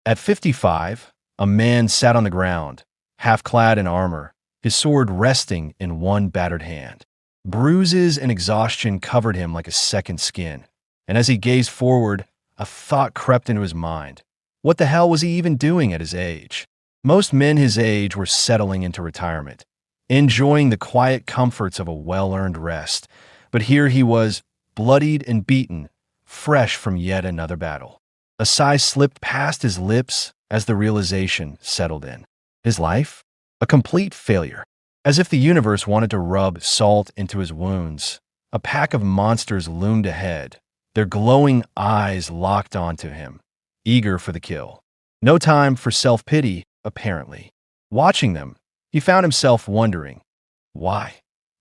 At 55, a man sat on the ground, half clad in armor, his sword resting in one battered hand. Bruises and exhaustion covered him like a second skin, and as he gazed forward, a thought crept into his mind. What the hell was he even doing at his age? Most men his age were settling into retirement, enjoying the quiet comforts of a well-earned rest, but here he was, bloodied and beaten, fresh from yet another battle. A sigh slipped past his lips as the realization settled in. His life? A complete failure. As if the universe wanted to rub salt into his wounds, a pack of monsters loomed ahead, their glowing eyes locked onto him, eager for the kill. No time for self-pity, apparently. Watching them, he found himself wondering, why?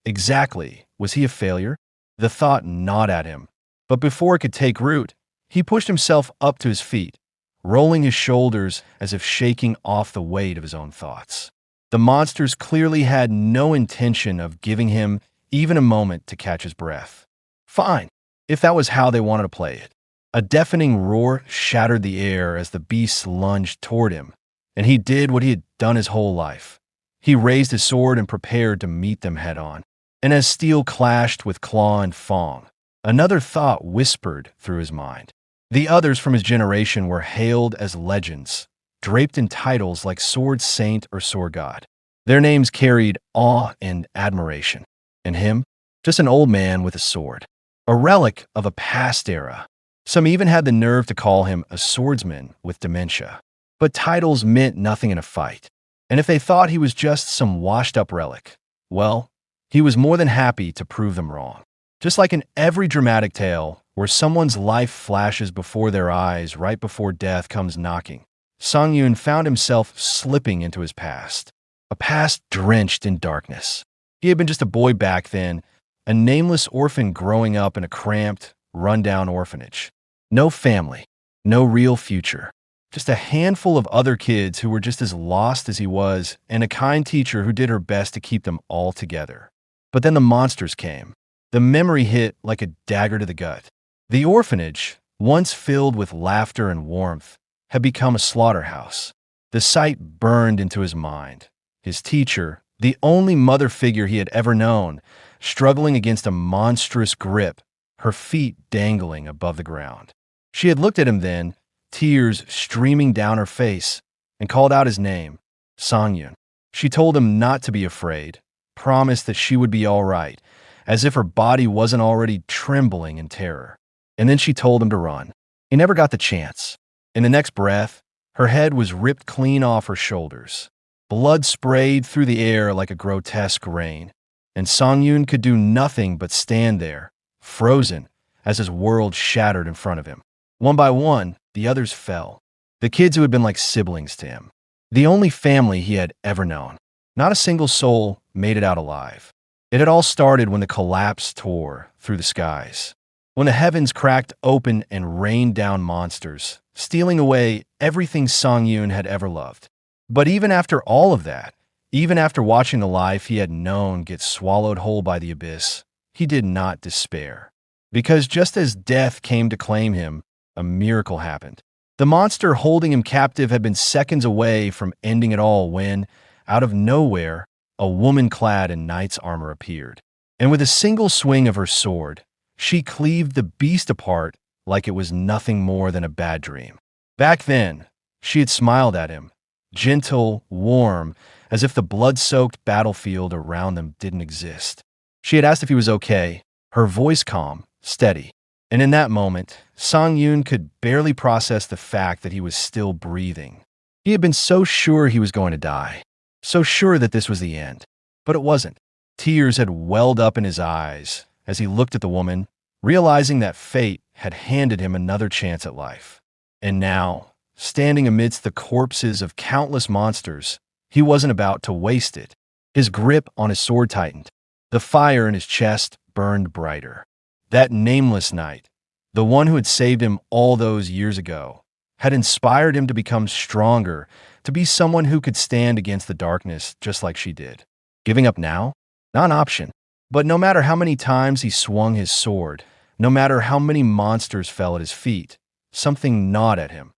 Exactly, was he a failure? The thought gnawed at him, but before it could take root, he pushed himself up to his feet, rolling his shoulders as if shaking off the weight of his own thoughts. The monsters clearly had no intention of giving him even a moment to catch his breath. Fine, if that was how they wanted to play it. A deafening roar shattered the air as the beasts lunged toward him, and he did what he had done his whole life. He raised his sword and prepared to meet them head-on. And as steel clashed with claw and fang, another thought whispered through his mind. The others from his generation were hailed as legends, draped in titles like Sword Saint or Sword God. Their names carried awe and admiration. And him? Just an old man with a sword. A relic of a past era. Some even had the nerve to call him a swordsman with dementia. But titles meant nothing in a fight. And if they thought he was just some washed-up relic, well, he was more than happy to prove them wrong. Just like in every dramatic tale where someone's life flashes before their eyes right before death comes knocking, Sang-yoon found himself slipping into his past, a past drenched in darkness. He had been just a boy back then, a nameless orphan growing up in a cramped, run-down orphanage. No family, no real future. Just a handful of other kids who were just as lost as he was, and a kind teacher who did her best to keep them all together. But then the monsters came. The memory hit like a dagger to the gut. The orphanage, once filled with laughter and warmth, had become a slaughterhouse. The sight burned into his mind. His teacher, the only mother figure he had ever known, struggling against a monstrous grip, her feet dangling above the ground. She had looked at him then, tears streaming down her face, and called out his name, Sang-yoon. She told him not to be afraid, promised that she would be all right, as if her body wasn't already trembling in terror. And then she told him to run. He never got the chance. In the next breath, her head was ripped clean off her shoulders. Blood sprayed through the air like a grotesque rain, and Sang-yoon could do nothing but stand there, frozen, as his world shattered in front of him. One by one, the others fell. The kids who had been like siblings to him. The only family he had ever known. Not a single soul made it out alive. It had all started when the collapse tore through the skies. When the heavens cracked open and rained down monsters, stealing away everything Sang-yoon had ever loved. But even after all of that, even after watching the life he had known get swallowed whole by the abyss, he did not despair. Because just as death came to claim him, a miracle happened. The monster holding him captive had been seconds away from ending it all when, out of nowhere, a woman clad in knight's armor appeared. And with a single swing of her sword, she cleaved the beast apart like it was nothing more than a bad dream. Back then, she had smiled at him, gentle, warm, as if the blood-soaked battlefield around them didn't exist. She had asked if he was okay, her voice calm, steady. And in that moment, Sang-yoon could barely process the fact that he was still breathing. He had been so sure he was going to die, so sure that this was the end. But it wasn't. Tears had welled up in his eyes as he looked at the woman, realizing that fate had handed him another chance at life. And now, standing amidst the corpses of countless monsters, he wasn't about to waste it. His grip on his sword tightened. The fire in his chest burned brighter. That nameless knight, the one who had saved him all those years ago, had inspired him to become stronger, to be someone who could stand against the darkness just like she did. Giving up now? Not an option. But no matter how many times he swung his sword, no matter how many monsters fell at his feet, something gnawed at him.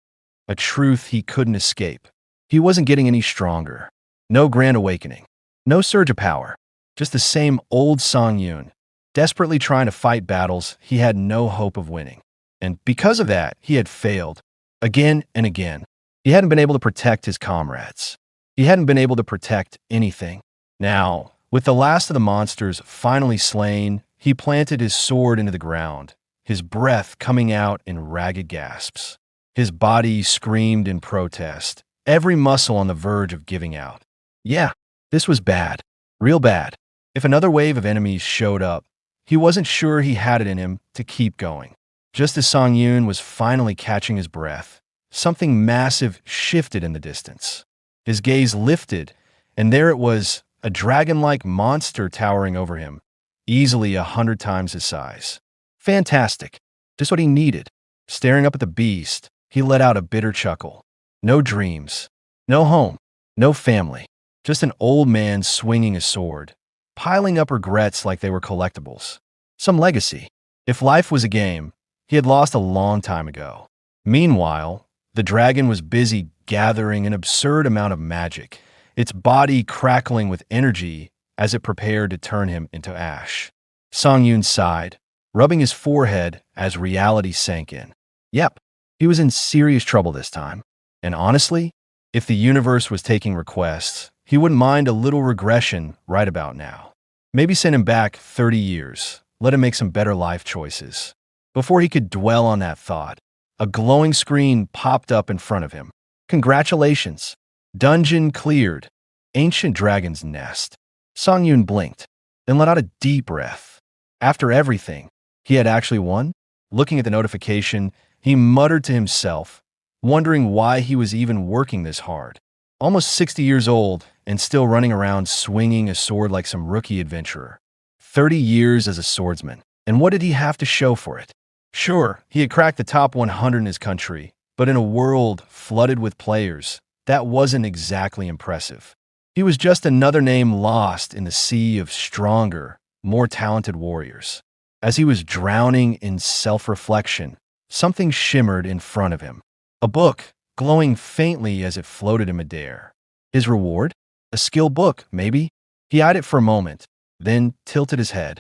a truth he couldn't escape. He wasn't getting any stronger. No grand awakening. No surge of power. Just the same old Song-yoon, desperately trying to fight battles he had no hope of winning. And because of that, he had failed. Again and again. He hadn't been able to protect his comrades. He hadn't been able to protect anything. Now, with the last of the monsters finally slain, he planted his sword into the ground, his breath coming out in ragged gasps. His body screamed in protest, every muscle on the verge of giving out. Yeah, this was bad. Real bad. If another wave of enemies showed up, he wasn't sure he had it in him to keep going. Just as Song-yoon was finally catching his breath, something massive shifted in the distance. His gaze lifted, and there it was, a dragon-like monster towering over him, easily 100 times his size. Fantastic. Just what he needed. Staring up at the beast, he let out a bitter chuckle. No dreams. No home. No family. Just an old man swinging a sword, piling up regrets like they were collectibles. Some legacy. If life was a game, he had lost a long time ago. Meanwhile, the dragon was busy gathering an absurd amount of magic, its body crackling with energy as it prepared to turn him into ash. Song-yoon sighed, rubbing his forehead as reality sank in. Yep, he was in serious trouble this time. And honestly, if the universe was taking requests, he wouldn't mind a little regression right about now. Maybe send him back 30 years, let him make some better life choices. Before he could dwell on that thought, a glowing screen popped up in front of him. Congratulations. Dungeon cleared. Ancient Dragon's Nest. Song-yoon blinked, then let out a deep breath. After everything, he had actually won? Looking at the notification, he muttered to himself, wondering why he was even working this hard. Almost 60 years old and still running around swinging a sword like some rookie adventurer. 30 years as a swordsman. And what did he have to show for it? Sure, he had cracked the top 100 in his country, but in a world flooded with players, that wasn't exactly impressive. He was just another name lost in the sea of stronger, more talented warriors. As he was drowning in self-reflection, something shimmered in front of him. A book, glowing faintly as it floated in midair. His reward? A skill book, maybe? He eyed it for a moment, then tilted his head.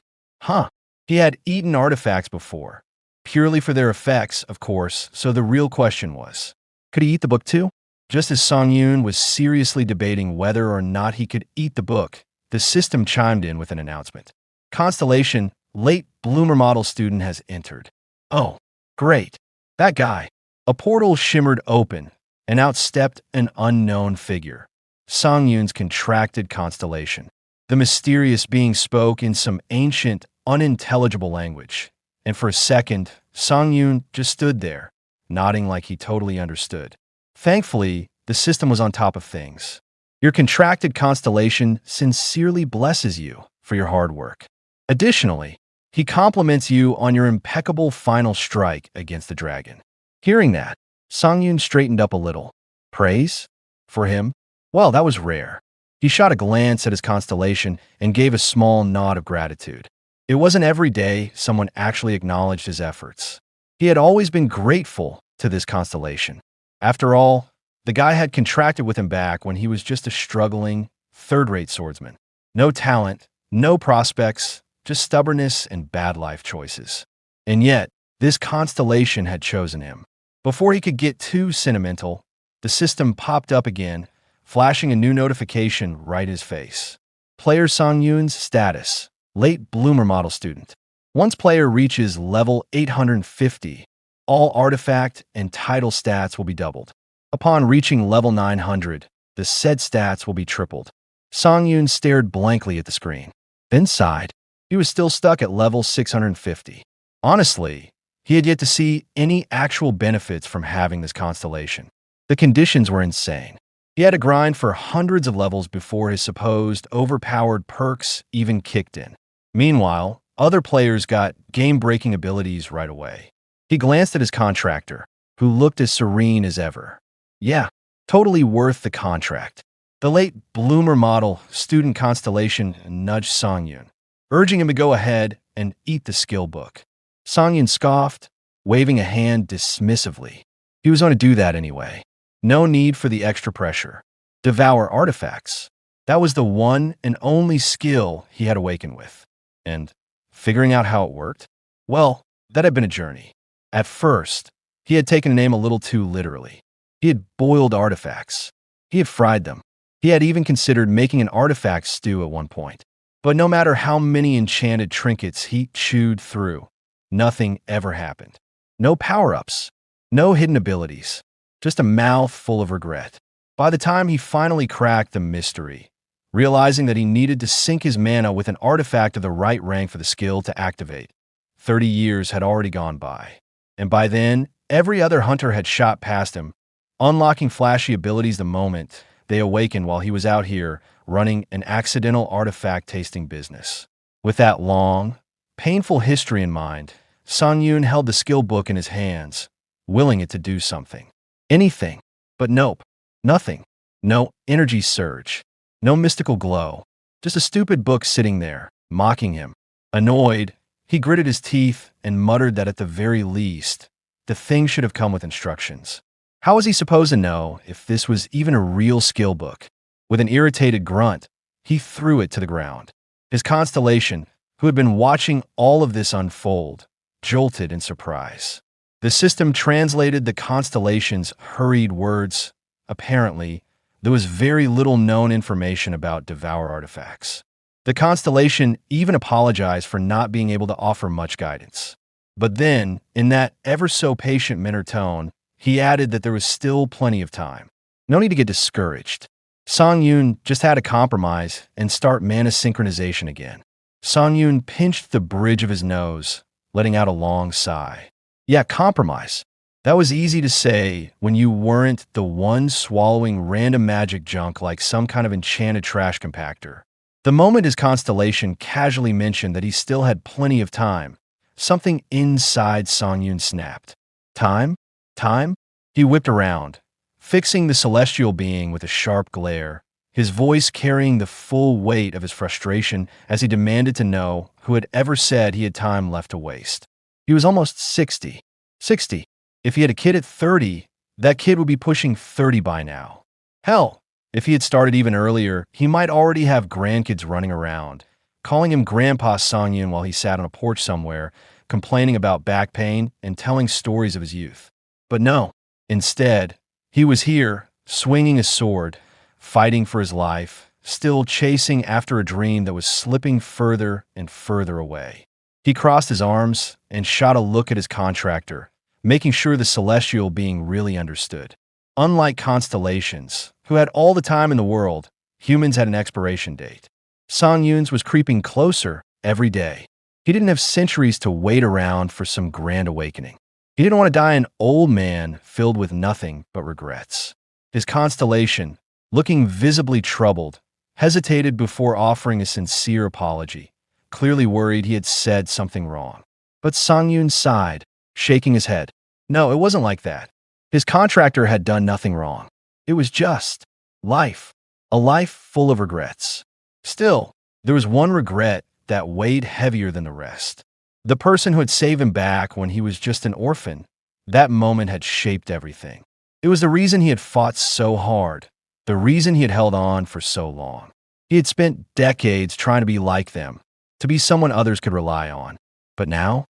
He had eaten artifacts before. Purely for their effects, of course, so the real question was, could he eat the book too? Just as Song-yoon was seriously debating whether or not he could eat the book, the system chimed in with an announcement. Constellation, late bloomer model student has entered. Oh, great. That guy. A portal shimmered open, and out stepped an unknown figure. Song-yoon's contracted constellation. The mysterious being spoke in some ancient, unintelligible language. And for a second, Song-yoon just stood there, nodding like he totally understood. Thankfully, the system was on top of things. Your contracted constellation sincerely blesses you for your hard work. Additionally, he compliments you on your impeccable final strike against the dragon. Hearing that, Song-yoon straightened up a little. Praise? For him? Well, that was rare. He shot a glance at his constellation and gave a small nod of gratitude. It wasn't every day someone actually acknowledged his efforts. He had always been grateful to this constellation. After all, the guy had contracted with him back when he was just a struggling, third-rate swordsman. No talent, no prospects, just stubbornness and bad life choices. And yet, this constellation had chosen him. Before he could get too sentimental, the system popped up again, flashing a new notification right in his face. Player Song-yoon's status. Late bloomer model student. Once player reaches level 850, all artifact and title stats will be doubled. Upon reaching level 900, the said stats will be tripled. Song-yoon stared blankly at the screen, then sighed. He was still stuck at level 650. Honestly, he had yet to see any actual benefits from having this constellation. The conditions were insane. He had to grind for hundreds of levels before his supposed overpowered perks even kicked in. Meanwhile, other players got game-breaking abilities right away. He glanced at his contractor, who looked as serene as ever. Yeah, totally worth the contract. The late bloomer model student constellation nudged Song-yoon, urging him to go ahead and eat the skill book. Song-yoon scoffed, waving a hand dismissively. He was going to do that anyway. No need for the extra pressure. Devour artifacts. That was the one and only skill he had awakened with. And figuring out how it worked? Well, that had been a journey. At first, he had taken a name a little too literally. He had boiled artifacts. He had fried them. He had even considered making an artifact stew at one point. But no matter how many enchanted trinkets he chewed through, nothing ever happened. No power-ups, no hidden abilities, just a mouth full of regret. By the time he finally cracked the mystery, realizing that he needed to sync his mana with an artifact of the right rank for the skill to activate, 30 years had already gone by. And by then, every other hunter had shot past him, unlocking flashy abilities the moment they awakened while he was out here running an accidental artifact-tasting business. With that long, painful history in mind, Sang Yoon held the skill book in his hands, willing it to do something. Anything. But nope. Nothing. No energy surge. No mystical glow. Just a stupid book sitting there, mocking him. Annoyed, he gritted his teeth and muttered that at the very least, the thing should have come with instructions. How was he supposed to know if this was even a real skill book? With an irritated grunt, he threw it to the ground. His constellation, who had been watching all of this unfold, jolted in surprise. The system translated the constellation's hurried words. Apparently, there was very little known information about devour artifacts. The constellation even apologized for not being able to offer much guidance. But then, in that ever-so-patient minor tone, he added that there was still plenty of time. No need to get discouraged. Sang Yoon just had to compromise and start mana synchronization again. Sang Yoon pinched the bridge of his nose, letting out a long sigh. Yeah, compromise. That was easy to say when you weren't the one swallowing random magic junk like some kind of enchanted trash compactor. The moment his constellation casually mentioned that he still had plenty of time, something inside Sang Yoon snapped. Time? Time? He whipped around, fixing the celestial being with a sharp glare, his voice carrying the full weight of his frustration as he demanded to know who had ever said he had time left to waste. He was almost 60. 60. If he had a kid at 30, that kid would be pushing 30 by now. Hell, if he had started even earlier, he might already have grandkids running around, calling him Grandpa Sang Yoon while he sat on a porch somewhere, complaining about back pain and telling stories of his youth. But no, instead, he was here, swinging a sword, fighting for his life, still chasing after a dream that was slipping further and further away. He crossed his arms and shot a look at his contractor, making sure the celestial being really understood. Unlike constellations, who had all the time in the world, humans had an expiration date. Sang Yoon's was creeping closer every day. He didn't have centuries to wait around for some grand awakening. He didn't want to die an old man filled with nothing but regrets. His constellation, looking visibly troubled, hesitated before offering a sincere apology, clearly worried he had said something wrong. But Sang Yoon sighed, shaking his head. No, it wasn't like that. His contractor had done nothing wrong. It was just life, a life full of regrets. Still, there was one regret that weighed heavier than the rest. The person who had saved him back when he was just an orphan, that moment had shaped everything. It was the reason he had fought so hard, the reason he had held on for so long. He had spent decades trying to be like them, to be someone others could rely on. But now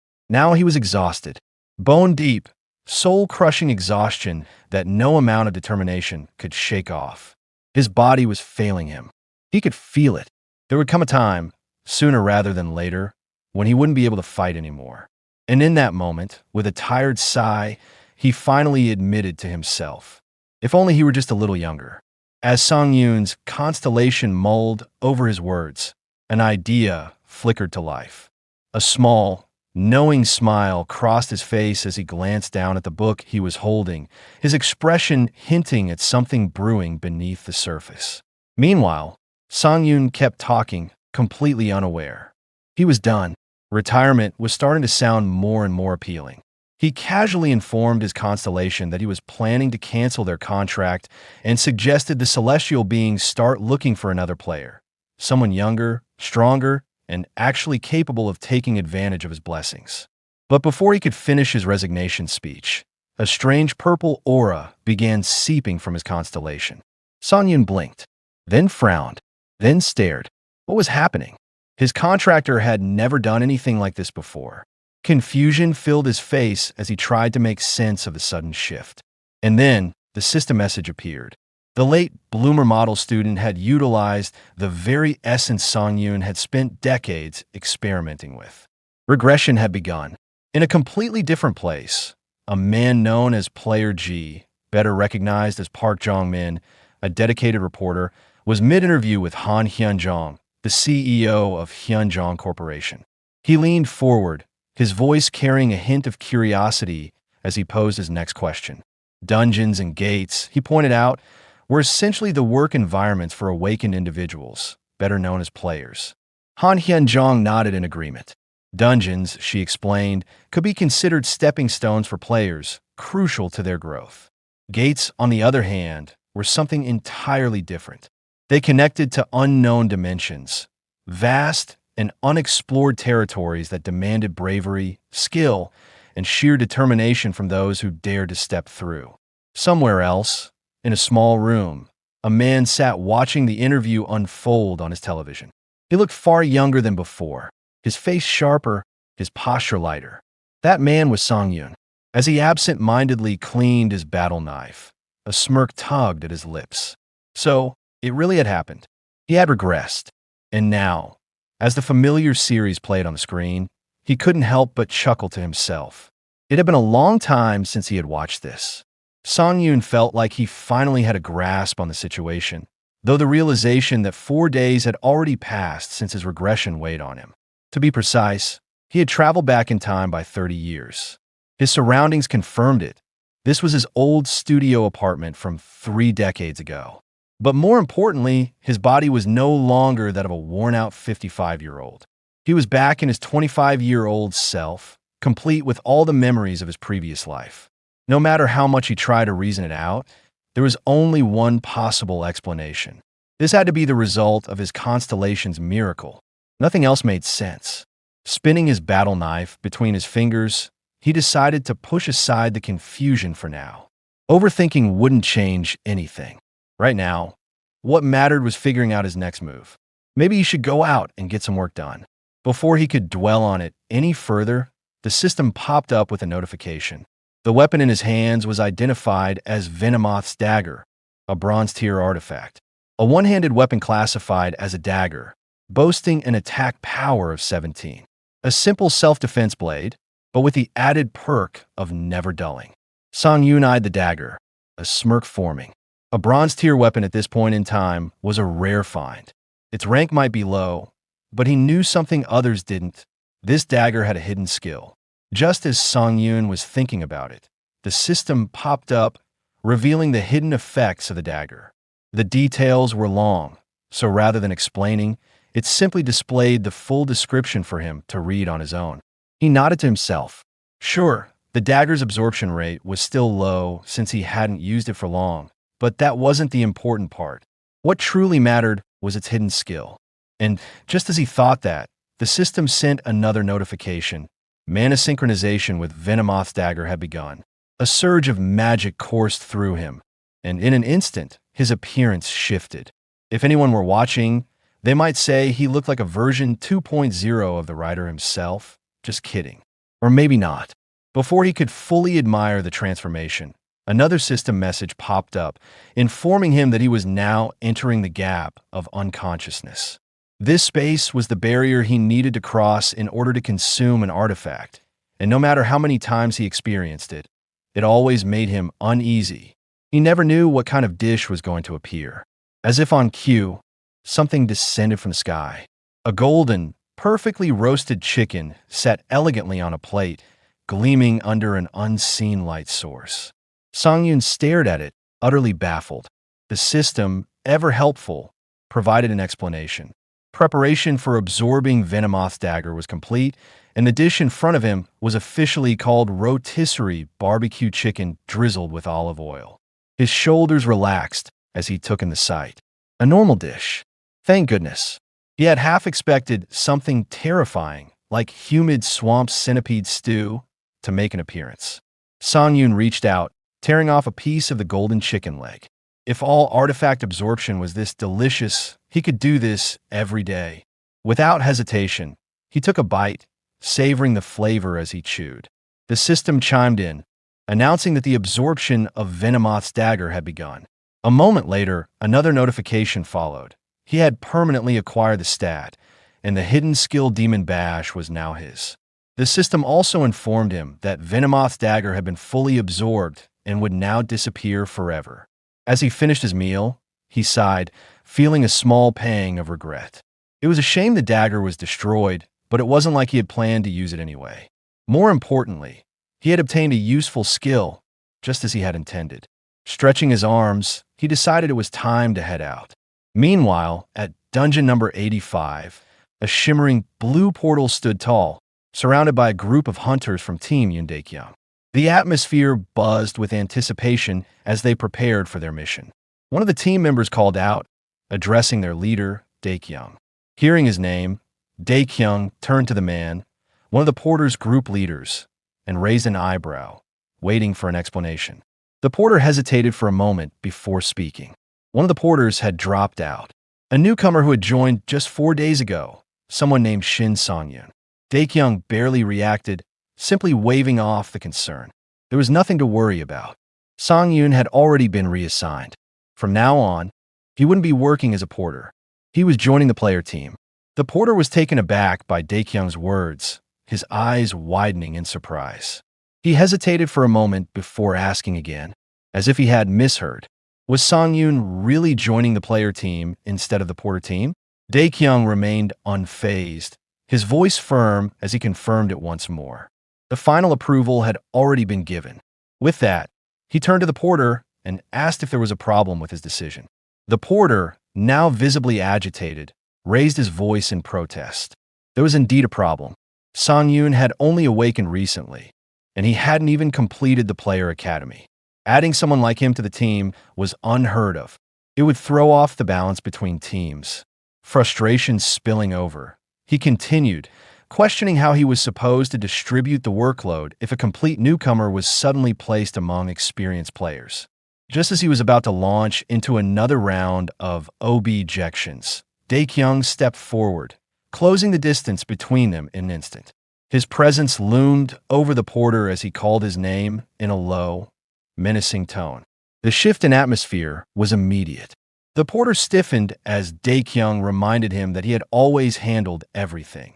he was exhausted, bone deep, soul-crushing exhaustion that no amount of determination could shake off. His body was failing him. He could feel it. There would come a time, sooner rather than later, when he wouldn't be able to fight anymore. And in that moment, with a tired sigh, he finally admitted to himself, if only he were just a little younger. As Sang Yoon's constellation mulled over his words, an idea flickered to life. A small, knowing smile crossed his face as he glanced down at the book he was holding, his expression hinting at something brewing beneath the surface. Meanwhile, Sang Yoon kept talking, completely unaware. He was done. Retirement was starting to sound more and more appealing. He casually informed his constellation that he was planning to cancel their contract and suggested the celestial beings start looking for another player, someone younger, stronger, and actually capable of taking advantage of his blessings. But before he could finish his resignation speech, A strange purple aura began seeping from his constellation. Song-Yun blinked, then frowned, then stared. What was happening? His contractor had never done anything like this before. Confusion filled his face as he tried to make sense of the sudden shift. And then, the system message appeared. The late bloomer model student had utilized the very essence Song-Yun had spent decades experimenting with. Regression had begun. In a completely different place, a man known as Player G, better recognized as Park Jong-min, a dedicated reporter, was mid-interview with Han Hyun-jong, the CEO of Hyun-jong Corporation. He leaned forward, his voice carrying a hint of curiosity as he posed his next question. Dungeons and gates, he pointed out, were essentially the work environments for awakened individuals, better known as players. Han Hyun-jong nodded in agreement. Dungeons, she explained, could be considered stepping stones for players, crucial to their growth. Gates, on the other hand, were something entirely different. They connected to unknown dimensions, vast and unexplored territories that demanded bravery, skill, and sheer determination from those who dared to step through. Somewhere else, in a small room, a man sat watching the interview unfold on his television. He looked far younger than before, his face sharper, his posture lighter. That man was Song-Yun. As he absent-mindedly cleaned his battle knife, a smirk tugged at his lips. So, it really had happened. He had regressed. And now, as the familiar series played on the screen, he couldn't help but chuckle to himself. It had been a long time since he had watched this. Song-Yun felt like he finally had a grasp on the situation, though the realization that 4 days had already passed since his regression weighed on him. To be precise, he had traveled back in time by 30 years. His surroundings confirmed it. This was his old studio apartment from 3 decades ago. But more importantly, his body was no longer that of a worn-out 55-year-old. He was back in his 25-year-old self, complete with all the memories of his previous life. No matter how much he tried to reason it out, there was only one possible explanation. This had to be the result of his constellation's miracle. Nothing else made sense. Spinning his battle knife between his fingers, he decided to push aside the confusion for now. Overthinking wouldn't change anything. Right now, what mattered was figuring out his next move. Maybe he should go out and get some work done. Before he could dwell on it any further, the system popped up with a notification. The weapon in his hands was identified as Venomoth's dagger, a bronze-tier artifact. A one-handed weapon classified as a dagger, boasting an attack power of 17. A simple self-defense blade, but with the added perk of never dulling. Song-Yun eyed the dagger, a smirk forming. A bronze-tier weapon at this point in time was a rare find. Its rank might be low, but he knew something others didn't. This dagger had a hidden skill. Just as Song-Yun was thinking about it, the system popped up, revealing the hidden effects of the dagger. The details were long, so rather than explaining, it simply displayed the full description for him to read on his own. He nodded to himself. Sure, the dagger's absorption rate was still low since he hadn't used it for long, but that wasn't the important part. What truly mattered was its hidden skill. And just as he thought that, the system sent another notification. Mana synchronization with Venomoth's dagger had begun. A surge of magic coursed through him, and in an instant, his appearance shifted. If anyone were watching, they might say he looked like a version 2.0 of the writer himself. Just kidding. Or maybe not. Before he could fully admire the transformation, another system message popped up, informing him that he was now entering the gap of unconsciousness. This space was the barrier he needed to cross in order to consume an artifact, and no matter how many times he experienced it, it always made him uneasy. He never knew what kind of dish was going to appear. As if on cue, something descended from the sky. A golden, perfectly roasted chicken sat elegantly on a plate, gleaming under an unseen light source. Song-Yun stared at it, utterly baffled. The system, ever helpful, provided an explanation. Preparation for absorbing Venomoth's dagger was complete, and the dish in front of him was officially called rotisserie barbecue chicken drizzled with olive oil. His shoulders relaxed as he took in the sight. A normal dish. Thank goodness. He had half expected something terrifying, like humid swamp centipede stew, to make an appearance. Song-yoon reached out, tearing off a piece of the golden chicken leg. If all artifact absorption was this delicious, he could do this every day. Without hesitation, he took a bite, savoring the flavor as he chewed. The system chimed in, announcing that the absorption of Venomoth's dagger had begun. A moment later, another notification followed. He had permanently acquired the stat, and the hidden skill Demon Bash was now his. The system also informed him that Venomoth's dagger had been fully absorbed and would now disappear forever. As he finished his meal, he sighed, feeling a small pang of regret. It was a shame the dagger was destroyed, but it wasn't like he had planned to use it anyway. More importantly, he had obtained a useful skill, just as he had intended. Stretching his arms, he decided it was time to head out. Meanwhile, at dungeon number 85, a shimmering blue portal stood tall, surrounded by a group of hunters from Team Yoondaekyung. The atmosphere buzzed with anticipation as they prepared for their mission. One of the team members called out, addressing their leader, Daekyung. Hearing his name, Daekyung turned to the man, one of the porter's group leaders, and raised an eyebrow, waiting for an explanation. The porter hesitated for a moment before speaking. One of the porters had dropped out. A newcomer who had joined just 4 days ago, someone named Shin Song-yoon. Daekyung barely reacted, simply waving off the concern. There was nothing to worry about. Song-yoon had already been reassigned. From now on, he wouldn't be working as a porter. He was joining the player team. The porter was taken aback by Daekyung's words, his eyes widening in surprise. He hesitated for a moment before asking again, as if he had misheard. Was Song-yoon really joining the player team instead of the porter team? Daekyung remained unfazed, his voice firm as he confirmed it once more. The final approval had already been given. With that, he turned to the porter and asked if there was a problem with his decision. The porter, now visibly agitated, raised his voice in protest. There was indeed a problem. Song-yoon had only awakened recently, and he hadn't even completed the player academy. Adding someone like him to the team was unheard of. It would throw off the balance between teams. Frustration spilling over, he continued, questioning how he was supposed to distribute the workload if a complete newcomer was suddenly placed among experienced players. Just as he was about to launch into another round of objections, Daekyung stepped forward, closing the distance between them in an instant. His presence loomed over the porter as he called his name in a low, menacing tone. The shift in atmosphere was immediate. The porter stiffened as Daekyung reminded him that he had always handled everything.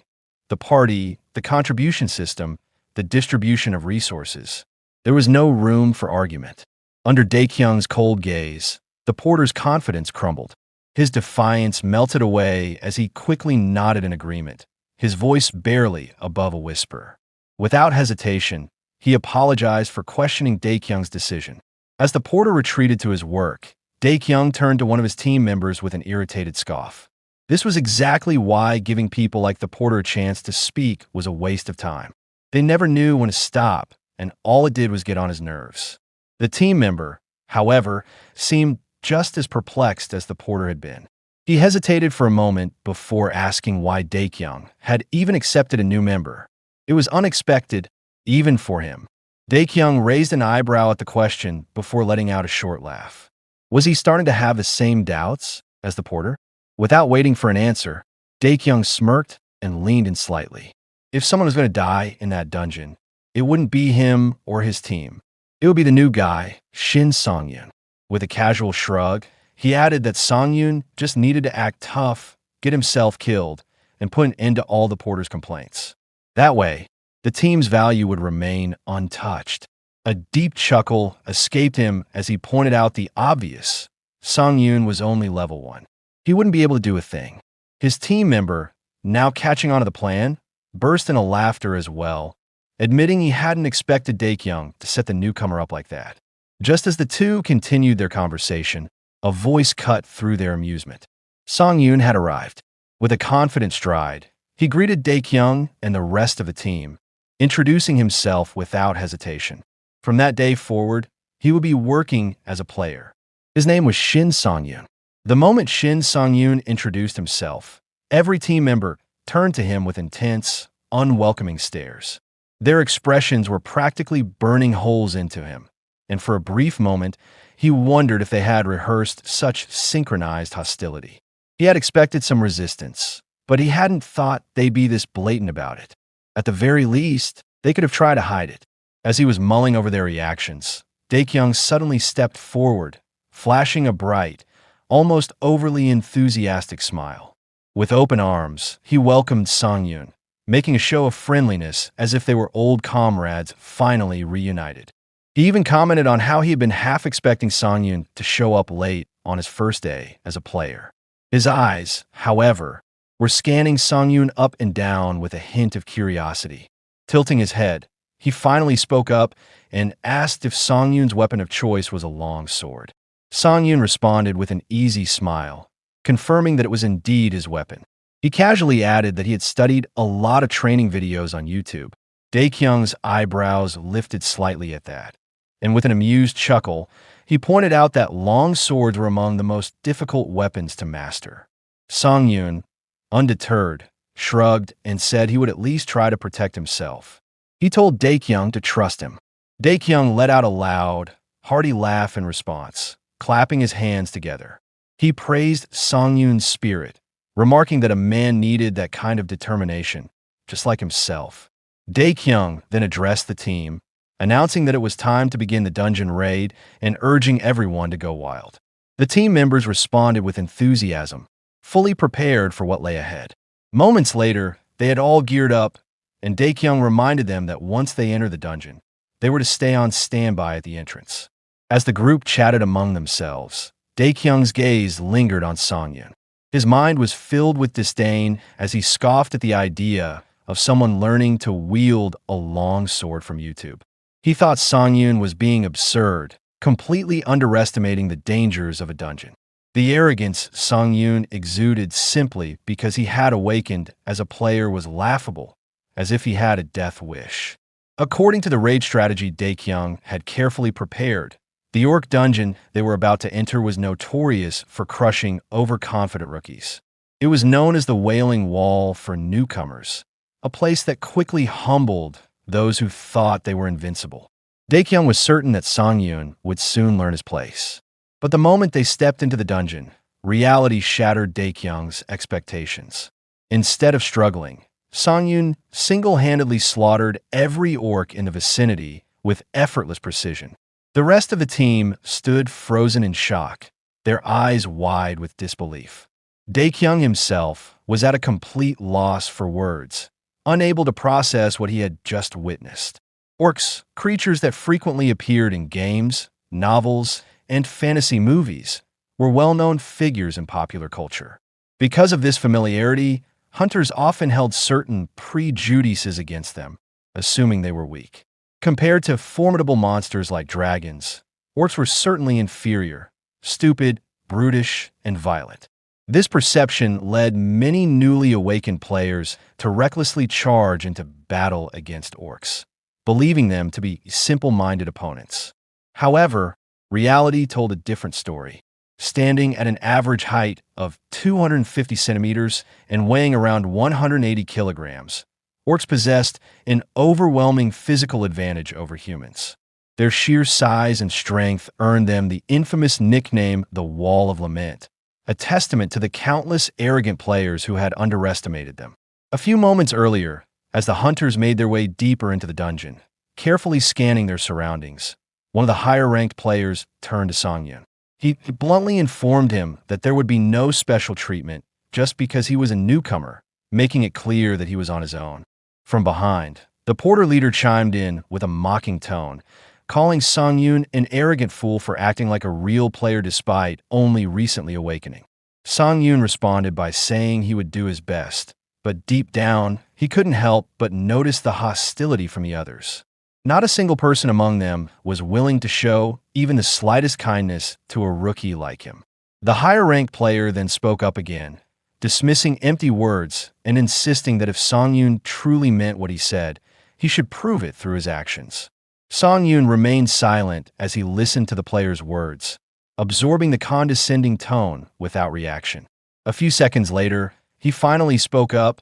The party, the contribution system, the distribution of resources. There was no room for argument. Under Daekyung's cold gaze, the porter's confidence crumbled. His defiance melted away as he quickly nodded in agreement, his voice barely above a whisper. Without hesitation, he apologized for questioning Daekyung's decision. As the porter retreated to his work, Daekyung turned to one of his team members with an irritated scoff. This was exactly why giving people like the porter a chance to speak was a waste of time. They never knew when to stop, and all it did was get on his nerves. The team member, however, seemed just as perplexed as the porter had been. He hesitated for a moment before asking why Daekyung had even accepted a new member. It was unexpected, even for him. Daekyung raised an eyebrow at the question before letting out a short laugh. Was he starting to have the same doubts as the porter? Without waiting for an answer, Daekyung smirked and leaned in slightly. If someone was going to die in that dungeon, it wouldn't be him or his team. It would be the new guy, Shin Song-yoon. With a casual shrug, he added that Song-yoon just needed to act tough, get himself killed, and put an end to all the porter's complaints. That way, the team's value would remain untouched. A deep chuckle escaped him as he pointed out the obvious. Song-yoon was only level 1. He wouldn't be able to do a thing. His team member, now catching on to the plan, burst into laughter as well, admitting he hadn't expected Daekyung to set the newcomer up like that. Just as the two continued their conversation, a voice cut through their amusement. Song-yoon had arrived. With a confident stride, he greeted Daekyung and the rest of the team, introducing himself without hesitation. From that day forward, he would be working as a player. His name was Shin Song-yoon. The moment Shin Song-yoon introduced himself, every team member turned to him with intense, unwelcoming stares. Their expressions were practically burning holes into him, and for a brief moment, he wondered if they had rehearsed such synchronized hostility. He had expected some resistance, but he hadn't thought they'd be this blatant about it. At the very least, they could have tried to hide it. As he was mulling over their reactions, Daekyung suddenly stepped forward, flashing a bright, almost overly enthusiastic smile. With open arms, he welcomed Songyun, making a show of friendliness as if they were old comrades finally reunited. He even commented on how he had been half expecting Songyun to show up late on his first day as a player. His eyes, however, were scanning Songyun up and down with a hint of curiosity. Tilting his head, he finally spoke up and asked if Songyun's weapon of choice was a long sword. Songyun responded with an easy smile, confirming that it was indeed his weapon. He casually added that he had studied a lot of training videos on YouTube. Daekyung's eyebrows lifted slightly at that, and with an amused chuckle, he pointed out that long swords were among the most difficult weapons to master. Songyun, undeterred, shrugged and said he would at least try to protect himself. He told Daekyung to trust him. Daekyung let out a loud, hearty laugh in response, clapping his hands together. He praised Songyun's spirit, remarking that a man needed that kind of determination, just like himself. Daekyung then addressed the team, announcing that it was time to begin the dungeon raid and urging everyone to go wild. The team members responded with enthusiasm, fully prepared for what lay ahead. Moments later, they had all geared up, and Daekyung reminded them that once they entered the dungeon, they were to stay on standby at the entrance. As the group chatted among themselves, Daekyung's gaze lingered on Songyun. His mind was filled with disdain as he scoffed at the idea of someone learning to wield a long sword from YouTube. He thought Songyun was being absurd, completely underestimating the dangers of a dungeon. The arrogance Songyun exuded simply because he had awakened as a player was laughable, as if he had a death wish. According to the raid strategy Daekyung had carefully prepared, the orc dungeon they were about to enter was notorious for crushing overconfident rookies. It was known as the Wailing Wall for newcomers, a place that quickly humbled those who thought they were invincible. Daekyung was certain that Songyun would soon learn his place. But the moment they stepped into the dungeon, reality shattered Daekyung's expectations. Instead of struggling, Songyun single-handedly slaughtered every orc in the vicinity with effortless precision. The rest of the team stood frozen in shock, their eyes wide with disbelief. Daekyung himself was at a complete loss for words, unable to process what he had just witnessed. Orcs, creatures that frequently appeared in games, novels, and fantasy movies, were well-known figures in popular culture. Because of this familiarity, hunters often held certain prejudices against them, assuming they were weak. Compared to formidable monsters like dragons, orcs were certainly inferior, stupid, brutish, and violent. This perception led many newly awakened players to recklessly charge into battle against orcs, believing them to be simple-minded opponents. However, reality told a different story. Standing at an average height of 250 centimeters and weighing around 180 kilograms, orcs possessed an overwhelming physical advantage over humans. Their sheer size and strength earned them the infamous nickname the Wall of Lament, a testament to the countless arrogant players who had underestimated them. A few moments earlier, as the hunters made their way deeper into the dungeon, carefully scanning their surroundings, one of the higher-ranked players turned to Songyun. He bluntly informed him that there would be no special treatment just because he was a newcomer, making it clear that he was on his own. From behind, the porter leader chimed in with a mocking tone, calling Songyun an arrogant fool for acting like a real player despite only recently awakening. Songyun responded by saying he would do his best, but deep down, he couldn't help but notice the hostility from the others. Not a single person among them was willing to show even the slightest kindness to a rookie like him. The higher-ranked player then spoke up again, dismissing empty words and insisting that if Songyun truly meant what he said, he should prove it through his actions. Songyun remained silent as he listened to the player's words, absorbing the condescending tone without reaction. A few seconds later, he finally spoke up,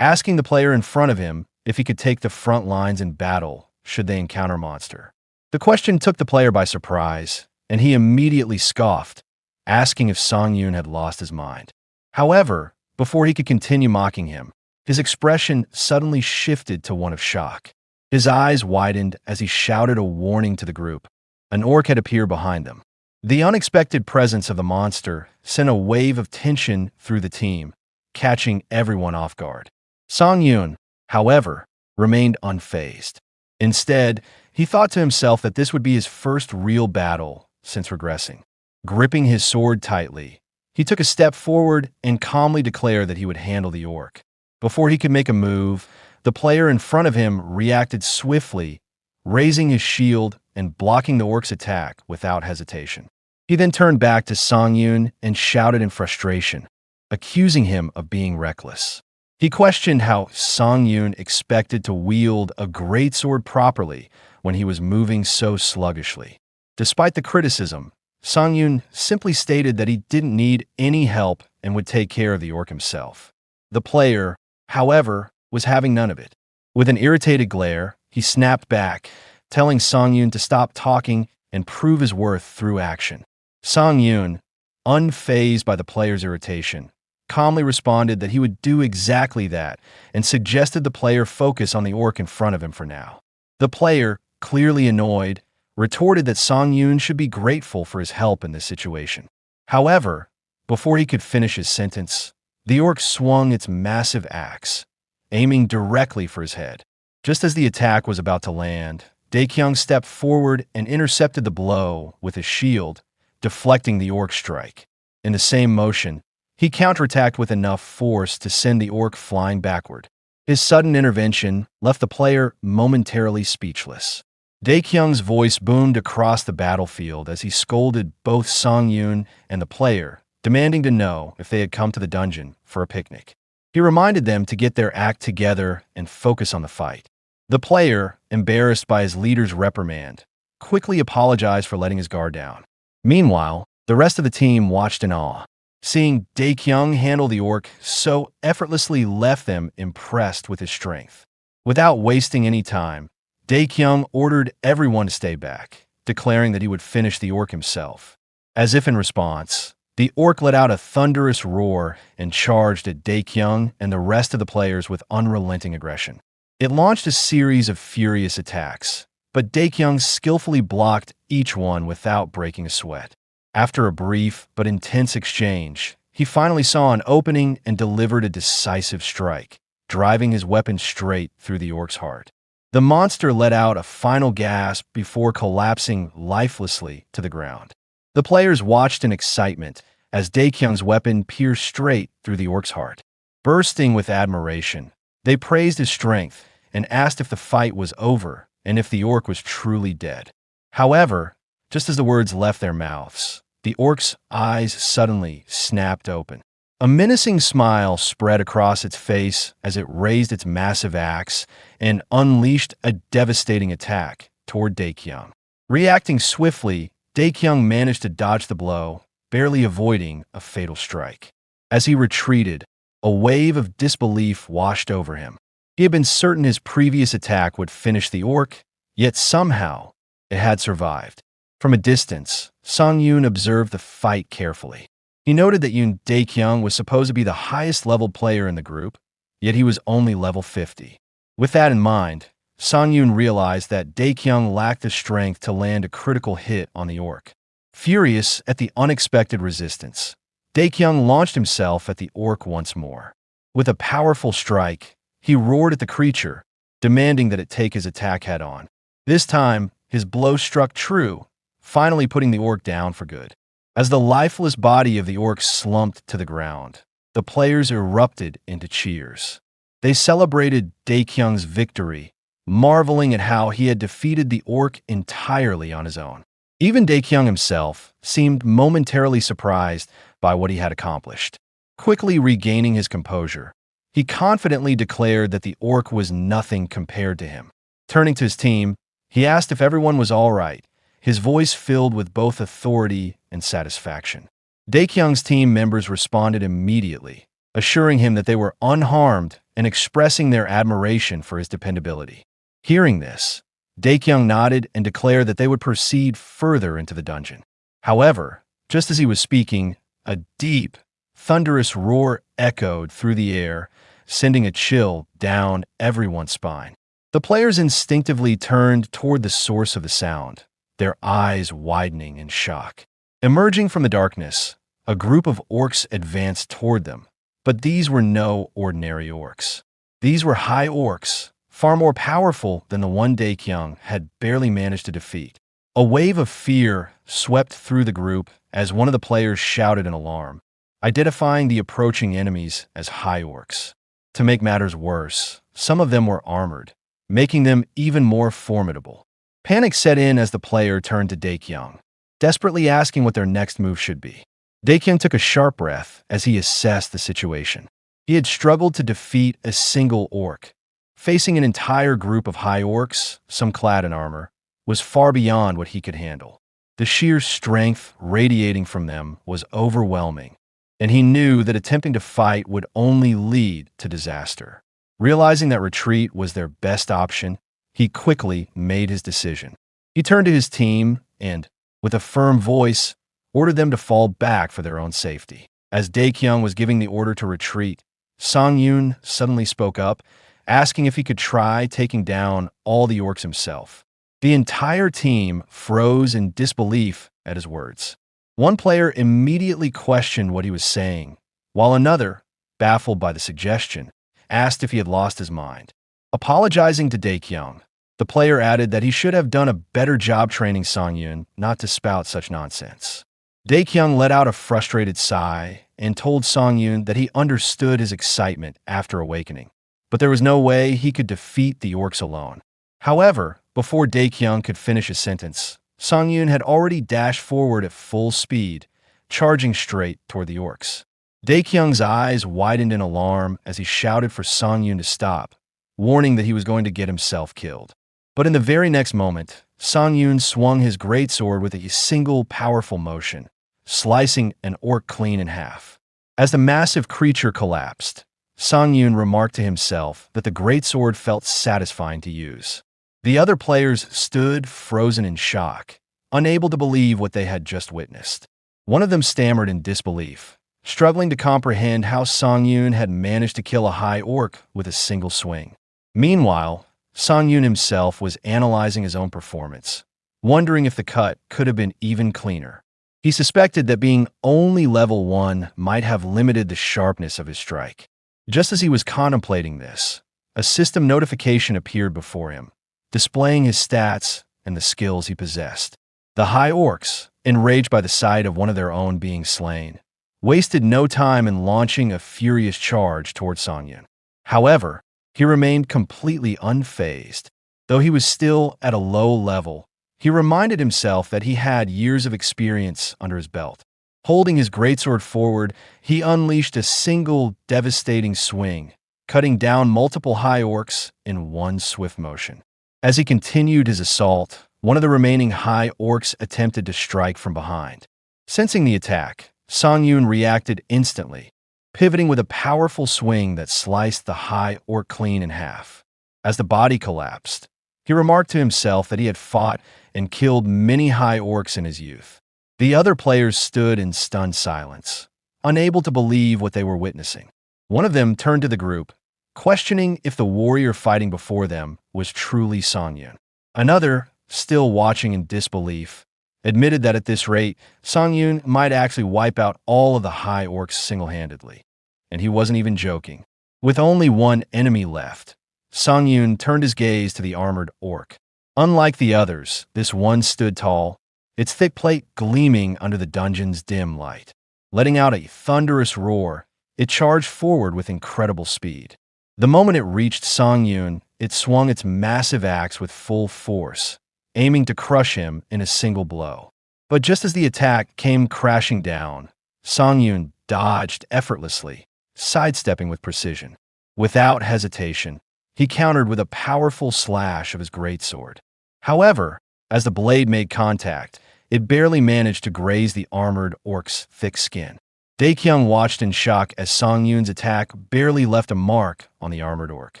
asking the player in front of him if he could take the front lines in battle should they encounter a monster. The question took the player by surprise, and he immediately scoffed, asking if Song Yoon had lost his mind. However, before he could continue mocking him, his expression suddenly shifted to one of shock. His eyes widened as he shouted a warning to the group. An orc had appeared behind them. The unexpected presence of the monster sent a wave of tension through the team, catching everyone off guard. Song Yoon, however, remained unfazed. Instead, he thought to himself that this would be his first real battle since regressing. Gripping his sword tightly, he took a step forward and calmly declared that he would handle the orc. Before he could make a move, the player in front of him reacted swiftly, raising his shield and blocking the orc's attack without hesitation. He then turned back to Song Yoon and shouted in frustration, accusing him of being reckless. He questioned how Song Yoon expected to wield a greatsword properly when he was moving so sluggishly. Despite the criticism, Song Yoon simply stated that he didn't need any help and would take care of the orc himself. The player, however, was having none of it. With an irritated glare, he snapped back, telling Song Yoon to stop talking and prove his worth through action. Song Yoon, unfazed by the player's irritation, calmly responded that he would do exactly that and suggested the player focus on the orc in front of him for now. The player, clearly annoyed, retorted that Song Yoon should be grateful for his help in this situation. However, before he could finish his sentence, the orc swung its massive axe, aiming directly for his head. Just as the attack was about to land, Daekyung stepped forward and intercepted the blow with his shield, deflecting the orc's strike. In the same motion, he counterattacked with enough force to send the orc flying backward. His sudden intervention left the player momentarily speechless. Daekyung's voice boomed across the battlefield as he scolded both Song Yoon and the player, demanding to know if they had come to the dungeon for a picnic. He reminded them to get their act together and focus on the fight. The player, embarrassed by his leader's reprimand, quickly apologized for letting his guard down. Meanwhile, the rest of the team watched in awe. Seeing Daekyung handle the orc so effortlessly left them impressed with his strength. Without wasting any time, Daekyung ordered everyone to stay back, declaring that he would finish the orc himself. As if in response, the orc let out a thunderous roar and charged at Daekyung and the rest of the players with unrelenting aggression. It launched a series of furious attacks, but Daekyung skillfully blocked each one without breaking a sweat. After a brief but intense exchange, he finally saw an opening and delivered a decisive strike, driving his weapon straight through the orc's heart. The monster let out a final gasp before collapsing lifelessly to the ground. The players watched in excitement as Daekyung's weapon pierced straight through the orc's heart. Bursting with admiration, they praised his strength and asked if the fight was over and if the orc was truly dead. However, just as the words left their mouths, the orc's eyes suddenly snapped open. A menacing smile spread across its face as it raised its massive axe and unleashed a devastating attack toward Daekyung. Reacting swiftly, Daekyung managed to dodge the blow, barely avoiding a fatal strike. As he retreated, a wave of disbelief washed over him. He had been certain his previous attack would finish the orc, yet somehow it had survived. From a distance, Song Yoon observed the fight carefully. He noted that Yoon Daekyung was supposed to be the highest level player in the group, yet he was only level 50. With that in mind, Song Yoon realized that Daekyung lacked the strength to land a critical hit on the orc. Furious at the unexpected resistance, Daekyung launched himself at the orc once more. With a powerful strike, he roared at the creature, demanding that it take his attack head-on. This time, his blow struck true, finally putting the orc down for good. As the lifeless body of the orc slumped to the ground, the players erupted into cheers. They celebrated Daekyung's victory, marveling at how he had defeated the orc entirely on his own. Even Daekyung himself seemed momentarily surprised by what he had accomplished. Quickly regaining his composure, he confidently declared that the orc was nothing compared to him. Turning to his team, he asked if everyone was all right, his voice filled with both authority and satisfaction. Daekyung's team members responded immediately, assuring him that they were unharmed and expressing their admiration for his dependability. Hearing this, Daekyung nodded and declared that they would proceed further into the dungeon. However, just as he was speaking, a deep, thunderous roar echoed through the air, sending a chill down everyone's spine. The players instinctively turned toward the source of the sound, their eyes widening in shock. Emerging from the darkness, a group of orcs advanced toward them, but these were no ordinary orcs. These were high orcs, far more powerful than the one Daekyung had barely managed to defeat. A wave of fear swept through the group as one of the players shouted in alarm, identifying the approaching enemies as high orcs. To make matters worse, some of them were armored, making them even more formidable. Panic set in as the player turned to Daekyung, desperately asking what their next move should be. Daekyung took a sharp breath as he assessed the situation. He had struggled to defeat a single orc. Facing an entire group of high orcs, some clad in armor, was far beyond what he could handle. The sheer strength radiating from them was overwhelming, and he knew that attempting to fight would only lead to disaster. Realizing that retreat was their best option, he quickly made his decision. He turned to his team and, with a firm voice, ordered them to fall back for their own safety. As Daekyung was giving the order to retreat, Songyun suddenly spoke up, asking if he could try taking down all the orcs himself. The entire team froze in disbelief at his words. One player immediately questioned what he was saying, while another, baffled by the suggestion, asked if he had lost his mind. Apologizing to Daekyung, the player added that he should have done a better job training Songyun not to spout such nonsense. Daekyung let out a frustrated sigh and told Songyun that he understood his excitement after awakening, but there was no way he could defeat the orcs alone. However, before Daekyung could finish his sentence, Songyun had already dashed forward at full speed, charging straight toward the orcs. Daekyung's eyes widened in alarm as he shouted for Songyun to stop, warning that he was going to get himself killed. But in the very next moment, Songyun swung his greatsword with a single powerful motion, slicing an orc clean in half. As the massive creature collapsed, Songyun remarked to himself that the greatsword felt satisfying to use. The other players stood frozen in shock, unable to believe what they had just witnessed. One of them stammered in disbelief, struggling to comprehend how Songyun had managed to kill a high orc with a single swing. Meanwhile, Songyun himself was analyzing his own performance, wondering if the cut could have been even cleaner. He suspected that being only level 1 might have limited the sharpness of his strike. Just as he was contemplating this, a system notification appeared before him, displaying his stats and the skills he possessed. The high orcs, enraged by the sight of one of their own being slain, wasted no time in launching a furious charge toward Songyun. However, he remained completely unfazed. Though he was still at a low level, he reminded himself that he had years of experience under his belt. Holding his greatsword forward, he unleashed a single devastating swing, cutting down multiple high orcs in one swift motion. As he continued his assault, one of the remaining high orcs attempted to strike from behind. Sensing the attack, Songyun reacted instantly, pivoting with a powerful swing that sliced the high orc clean in half. As the body collapsed, he remarked to himself that he had fought and killed many high orcs in his youth. The other players stood in stunned silence, unable to believe what they were witnessing. One of them turned to the group, questioning if the warrior fighting before them was truly Songyun. Another, still watching in disbelief, admitted that at this rate, Songyun might actually wipe out all of the high orcs single-handedly. And he wasn't even joking. With only one enemy left, Songyun turned his gaze to the armored orc. Unlike the others, this one stood tall, its thick plate gleaming under the dungeon's dim light. Letting out a thunderous roar, it charged forward with incredible speed. The moment it reached Songyun, it swung its massive axe with full force, aiming to crush him in a single blow. But just as the attack came crashing down, Songyun dodged effortlessly, sidestepping with precision. Without hesitation, he countered with a powerful slash of his greatsword. However, as the blade made contact, it barely managed to graze the armored orc's thick skin. Daekyung watched in shock as Song Yoon's attack barely left a mark on the armored orc.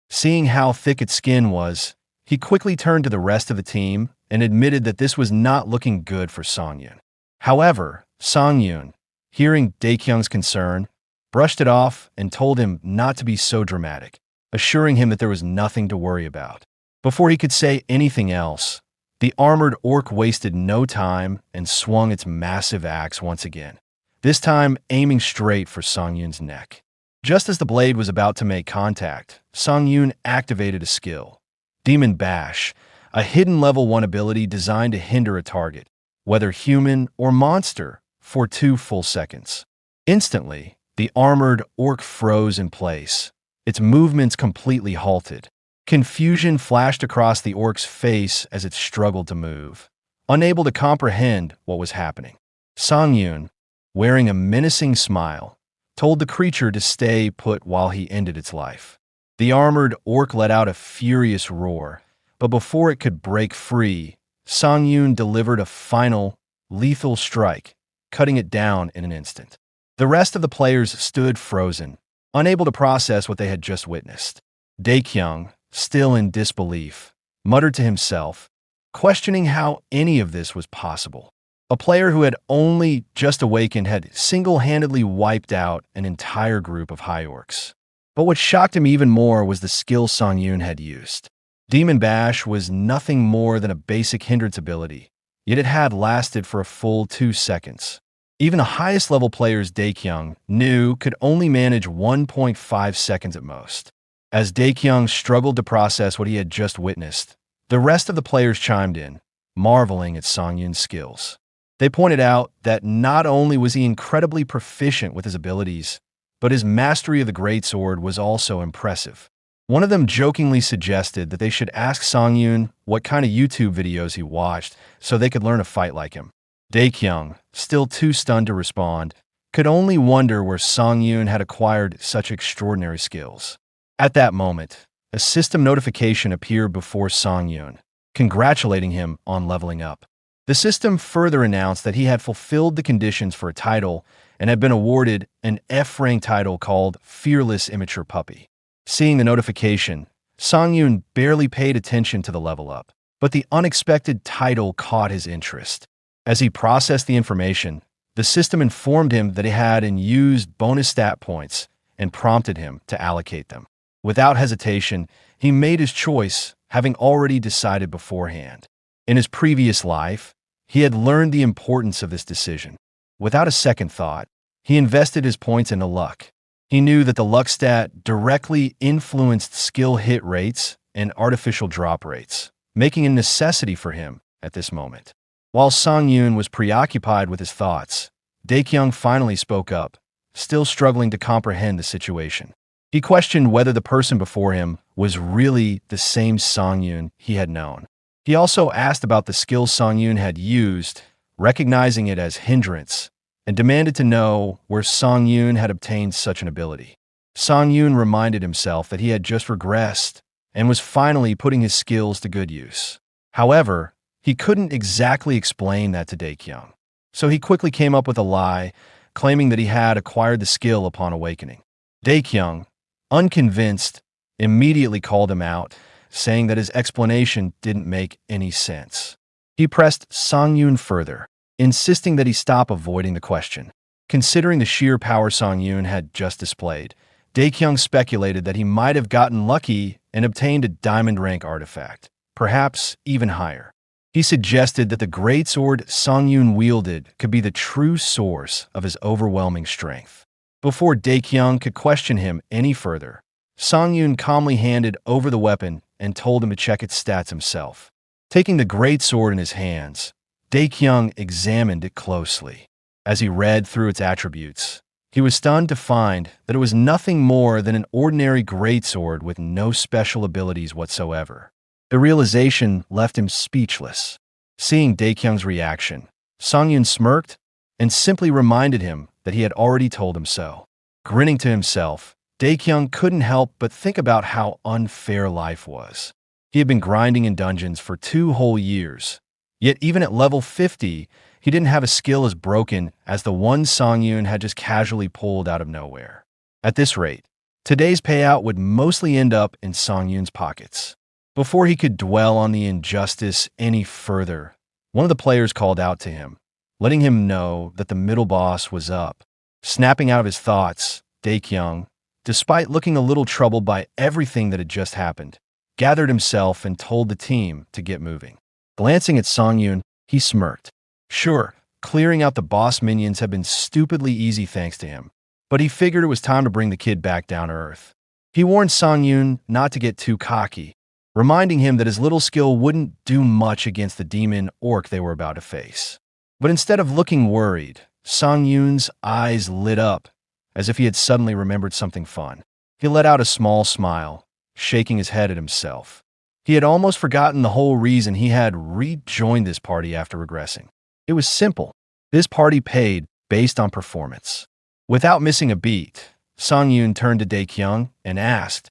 Seeing how thick its skin was, he quickly turned to the rest of the team and admitted that this was not looking good for Song Yoon. However, Song Yoon, hearing Daekyung's concern, brushed it off and told him not to be so dramatic, assuring him that there was nothing to worry about. Before he could say anything else, the armored orc wasted no time and swung its massive axe once again, this time aiming straight for Song Yoon's neck. Just as the blade was about to make contact, Song Yoon activated a skill, Demon Bash, a hidden level 1 ability designed to hinder a target, whether human or monster, for 2 full seconds. Instantly, the armored orc froze in place, its movements completely halted. Confusion flashed across the orc's face as it struggled to move, unable to comprehend what was happening. Song Yoon, wearing a menacing smile, told the creature to stay put while he ended its life. The armored orc let out a furious roar, but before it could break free, Song Yoon delivered a final, lethal strike, cutting it down in an instant. The rest of the players stood frozen, unable to process what they had just witnessed. Daekyung, still in disbelief, muttered to himself, questioning how any of this was possible. A player who had only just awakened had single-handedly wiped out an entire group of high orcs. But what shocked him even more was the skill Song Yoon had used. Demon Bash was nothing more than a basic hindrance ability, yet it had lasted for a full 2 seconds. Even the highest level players Daekyung knew could only manage 1.5 seconds at most. As Daekyung struggled to process what he had just witnessed, the rest of the players chimed in, marveling at Song Yoon's skills. They pointed out that not only was he incredibly proficient with his abilities, but his mastery of the greatsword was also impressive. One of them jokingly suggested that they should ask Song Yoon what kind of YouTube videos he watched so they could learn to fight like him. Daekyung, still too stunned to respond, could only wonder where Song Yoon had acquired such extraordinary skills. At that moment, a system notification appeared before Song Yoon, congratulating him on leveling up. The system further announced that he had fulfilled the conditions for a title and had been awarded an F-rank title called Fearless Immature Puppy. Seeing the notification, Song Yoon barely paid attention to the level up, but the unexpected title caught his interest. As he processed the information, the system informed him that he had used bonus stat points and prompted him to allocate them. Without hesitation, he made his choice, having already decided beforehand. In his previous life, he had learned the importance of this decision. Without a second thought, he invested his points into luck. He knew that the luck stat directly influenced skill hit rates and artificial drop rates, making a necessity for him at this moment. While Song Yoon was preoccupied with his thoughts, Daekyung finally spoke up, still struggling to comprehend the situation. He questioned whether the person before him was really the same Song Yoon he had known. He also asked about the skill Song Yoon had used, recognizing it as hindrance, and demanded to know where Song Yoon had obtained such an ability. Song Yoon reminded himself that he had just regressed and was finally putting his skills to good use. However, he couldn't exactly explain that to Daekyung, so he quickly came up with a lie, claiming that he had acquired the skill upon awakening. Daekyung, unconvinced, immediately called him out, saying that his explanation didn't make any sense. He pressed Song Yoon further, insisting that he stop avoiding the question. Considering the sheer power Song Yoon had just displayed, Daekyung speculated that he might have gotten lucky and obtained a diamond rank artifact, perhaps even higher. He suggested that the greatsword Song Yoon wielded could be the true source of his overwhelming strength. Before Daekyung could question him any further, Song Yoon calmly handed over the weapon and told him to check its stats himself. Taking the greatsword in his hands, Daekyung examined it closely. As he read through its attributes, he was stunned to find that it was nothing more than an ordinary greatsword with no special abilities whatsoever. The realization left him speechless. Seeing Daekyung's reaction, Song Yoon smirked and simply reminded him that he had already told him so. Grinning to himself, Daekyung couldn't help but think about how unfair life was. He had been grinding in dungeons for 2 whole years, yet even at level 50, he didn't have a skill as broken as the one Song Yoon had just casually pulled out of nowhere. At this rate, today's payout would mostly end up in Song Yoon's pockets. Before he could dwell on the injustice any further, one of the players called out to him, letting him know that the middle boss was up. Snapping out of his thoughts, Dae-kyung, despite looking a little troubled by everything that had just happened, gathered himself and told the team to get moving. Glancing at Song Yoon, he smirked. Sure, clearing out the boss minions had been stupidly easy thanks to him, but he figured it was time to bring the kid back down to earth. He warned Song Yoon not to get too cocky, reminding him that his little skill wouldn't do much against the demon orc they were about to face. But instead of looking worried, Song Yoon's eyes lit up, as if he had suddenly remembered something fun. He let out a small smile, shaking his head at himself. He had almost forgotten the whole reason he had rejoined this party after regressing. It was simple. This party paid based on performance. Without missing a beat, Song Yoon turned to Dae-kyung and asked